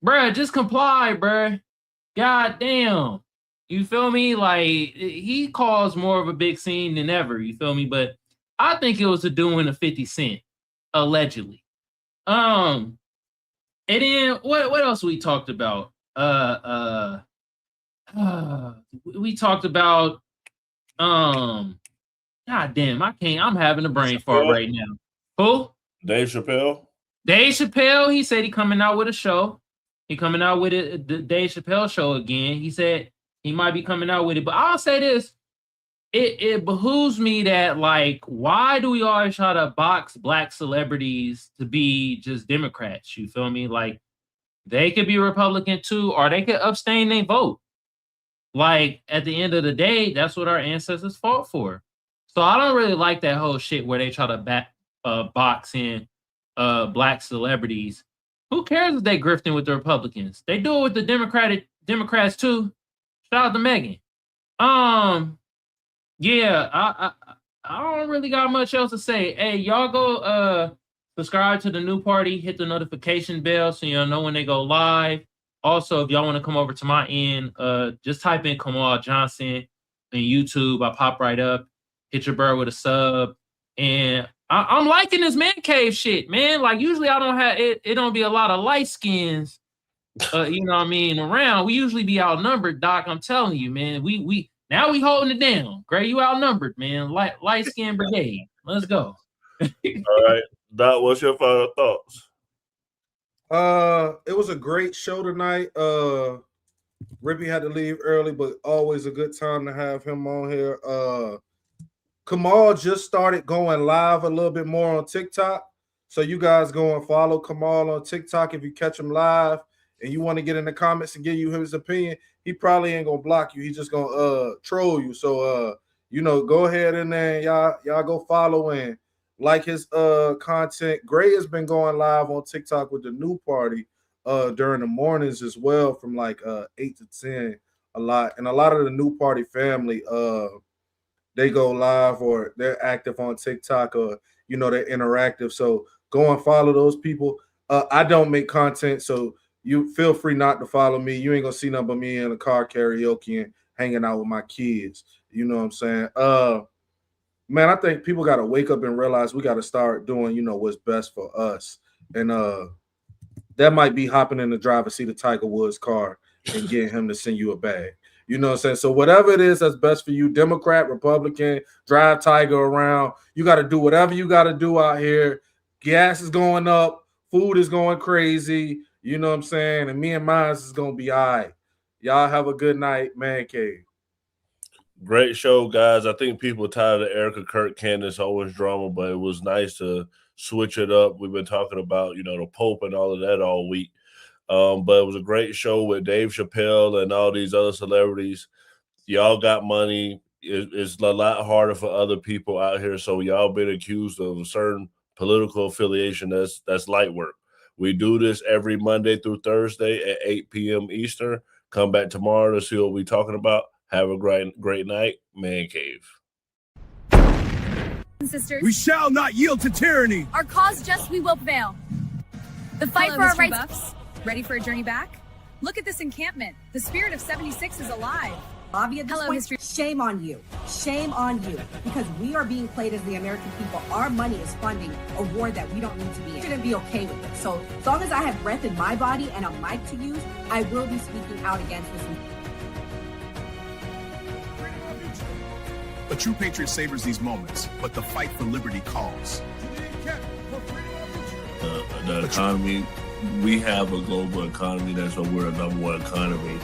K: Bruh, just comply, bruh. God damn. You feel me? Like, he caused more of a big scene than ever. You feel me? But I think it was a doing of 50 Cent, allegedly. And then what else we talked about? We talked about God damn, I'm having a brain fart right now. Who?
C: Dave Chappelle.
K: Dave Chappelle, he said he coming out with a show. He coming out with it, the Dave Chappelle show again. He said he might be coming out with it. But I'll say this. It behooves me that, like, why do we always try to box black celebrities to be just Democrats? You feel me? Like, they could be Republican too, or they could abstain their vote. Like, at the end of the day, that's what our ancestors fought for. So I don't really like that whole shit where they try to box in black celebrities. Who cares if they grifting with the Republicans? They do it with the Democrats too. Shout out to Megan. Yeah, I don't really got much else to say. Hey, y'all go subscribe to the new party, hit the notification bell so you'll know when they go live. Also, if y'all want to come over to my end, just type in Kamal Johnson on YouTube. I pop right up. Hit your bird with a sub. And I'm liking this man cave shit, man. Like, usually I don't have it. It don't be a lot of light skins, you know what I mean, around. We usually be outnumbered, Doc. I'm telling you, man. We now we holding it down. Gray, you outnumbered, man. Light skin brigade. Let's go.
C: All right, Doc. What's your final thoughts?
F: It was a great show tonight. Rippy had to leave early, but always a good time to have him on here. Kamal just started going live a little bit more on TikTok. So you guys go and follow Kamal on TikTok. If you catch him live and you want to get in the comments and give you his opinion, he probably ain't gonna block you. He's just gonna troll you. So go ahead and then y'all go follow and like his content. Gray has been going live on TikTok with the new party during the mornings as well, from like 8 to 10 a lot. And a lot of the new party family they go live or they're active on TikTok, or they're interactive. So go and follow those people. I don't make content, so you feel free not to follow me. You ain't gonna see nothing but me in a car karaoke and hanging out with my kids. You know what I'm saying? Man, I think people got to wake up and realize we got to start doing, what's best for us. And that might be hopping in the driver's seat of Tiger Woods' car and getting him to send you a bag. You know what I'm saying? So whatever it is that's best for you, Democrat, Republican, drive Tiger around. You got to do whatever you got to do out here. Gas is going up. Food is going crazy. You know what I'm saying? And me and mine is going to be all right. Y'all have a good night, Man Cave.
C: Great show, guys. I think people are tired of Erika Kirk, Candace Owens drama, but it was nice to switch it up. We've been talking about, the Pope and all of that all week. But it was a great show with Dave Chappelle and all these other celebrities. Y'all got money. It's a lot harder for other people out here. So y'all been accused of a certain political affiliation. That's light work. We do this every Monday through Thursday at 8 p.m. Eastern. Come back tomorrow to see what we're talking about. Have a great night. Man Cave.
G: Sisters,
J: we shall not yield to tyranny.
G: Our cause just, we will prevail. The fight for our rights. Buffs. Ready for a journey back? Look at this encampment. The spirit of 76 is alive.
N: Bobby, at this point, shame on you. Shame on you. Because we are being played as the American people. Our money is funding a war that we don't need to be in. I shouldn't be okay with it. So as long as I have breath in my body and a mic to use, I will be speaking out against this.
J: A true patriot savors these moments, but the fight for liberty calls.
C: The economy, we have a global economy. That's why we're a number one economy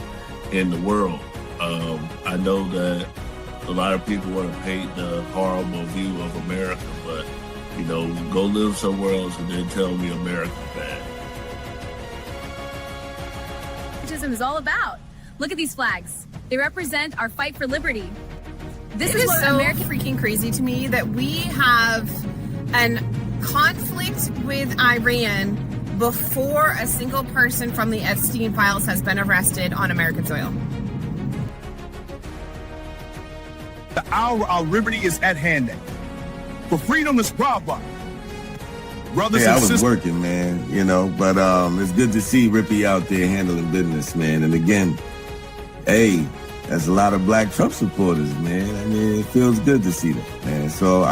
C: in the world. I know that a lot of people want to paint the horrible view of America, but, go live somewhere else and then tell me America's bad.
G: Patriotism is all about. Look at these flags. They represent our fight for liberty.
X: This is so freaking crazy to me that we have an conflict with Iran before a single person from the Epstein files has been arrested on American soil.
J: The hour of liberty is at hand. For freedom is brava. Brothers and
B: I was
J: sisters.
B: working, man, but it's good to see Rippy out there handling business, man. And again, hey, that's a lot of black Trump supporters, man. I mean, it feels good to see that, man. So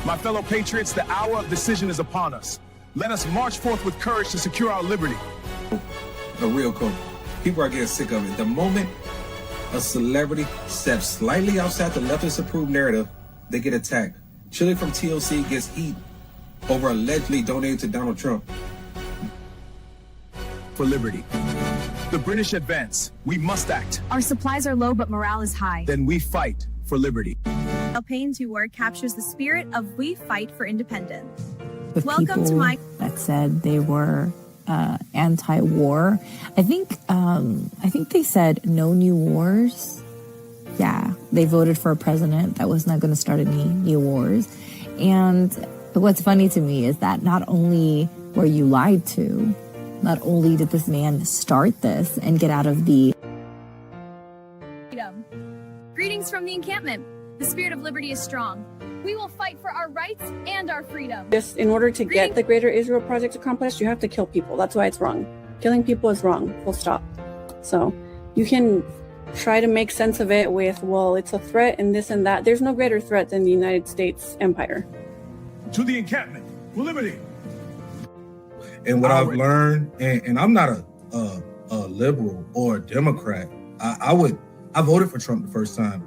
J: My fellow patriots, the hour of decision is upon us. Let us march forth with courage to secure our liberty.
Y: A real cool. People are getting sick of it. The moment a celebrity steps slightly outside the leftist approved narrative, they get attacked. Chili from TLC gets heat over allegedly donating to Donald Trump.
J: For liberty. The British advance. We must act.
G: Our supplies are low, but morale is high.
J: Then we fight for liberty.
G: Payne's work captures the spirit of we fight for independence.
P: With
G: Welcome to my
P: that said they were anti-war. I think they said no new wars. Yeah, they voted for a president that was not going to start any new wars. And what's funny to me is that not only were you lied to, not only did this man start this and get out of the
G: freedom. Greetings from the encampment. The spirit of liberty is strong. We will fight for our rights and our freedom.
Z: Just in order to get the Greater Israel Project accomplished, you have to kill people. That's why it's wrong. Killing people is wrong, full stop. So you can try to make sense of it with, well, it's a threat and this and that. There's no greater threat than the United States empire.
J: To the encampment, for liberty.
F: And what I've learned, and I'm not a liberal or a Democrat. I voted for Trump the first time,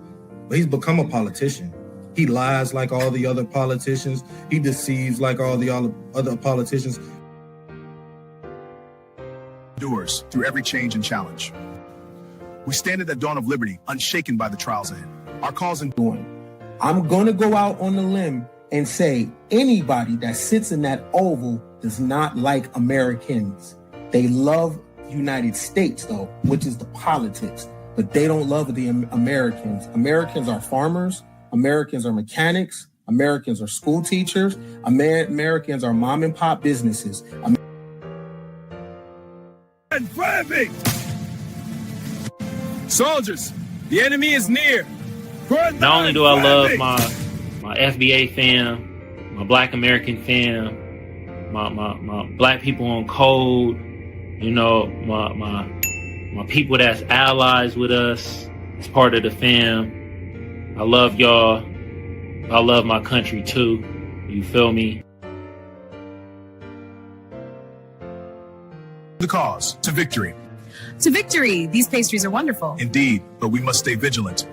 F: but he's become a politician. He lies like all the other politicians. He deceives like all the other politicians.
J: Doers through every change and challenge. We stand at the dawn of liberty, unshaken by the trials ahead. Our cause in
Y: doing. I'm going to go out on the limb and say anybody that sits in that oval does not like Americans. They love United States, though, which is the politics, but they don't love the Americans. Americans are farmers. Americans are mechanics. Americans are school teachers. Americans are mom and pop businesses.
J: Soldiers, the enemy is near.
K: Not only do I love my FBA fam, my Black American fam, my Black people on code, you know, my people that's allies with us, as part of the fam. I love y'all. I love my country too. You feel me?
J: The cause to victory.
G: To victory. These pastries are wonderful.
J: Indeed, but we must stay vigilant.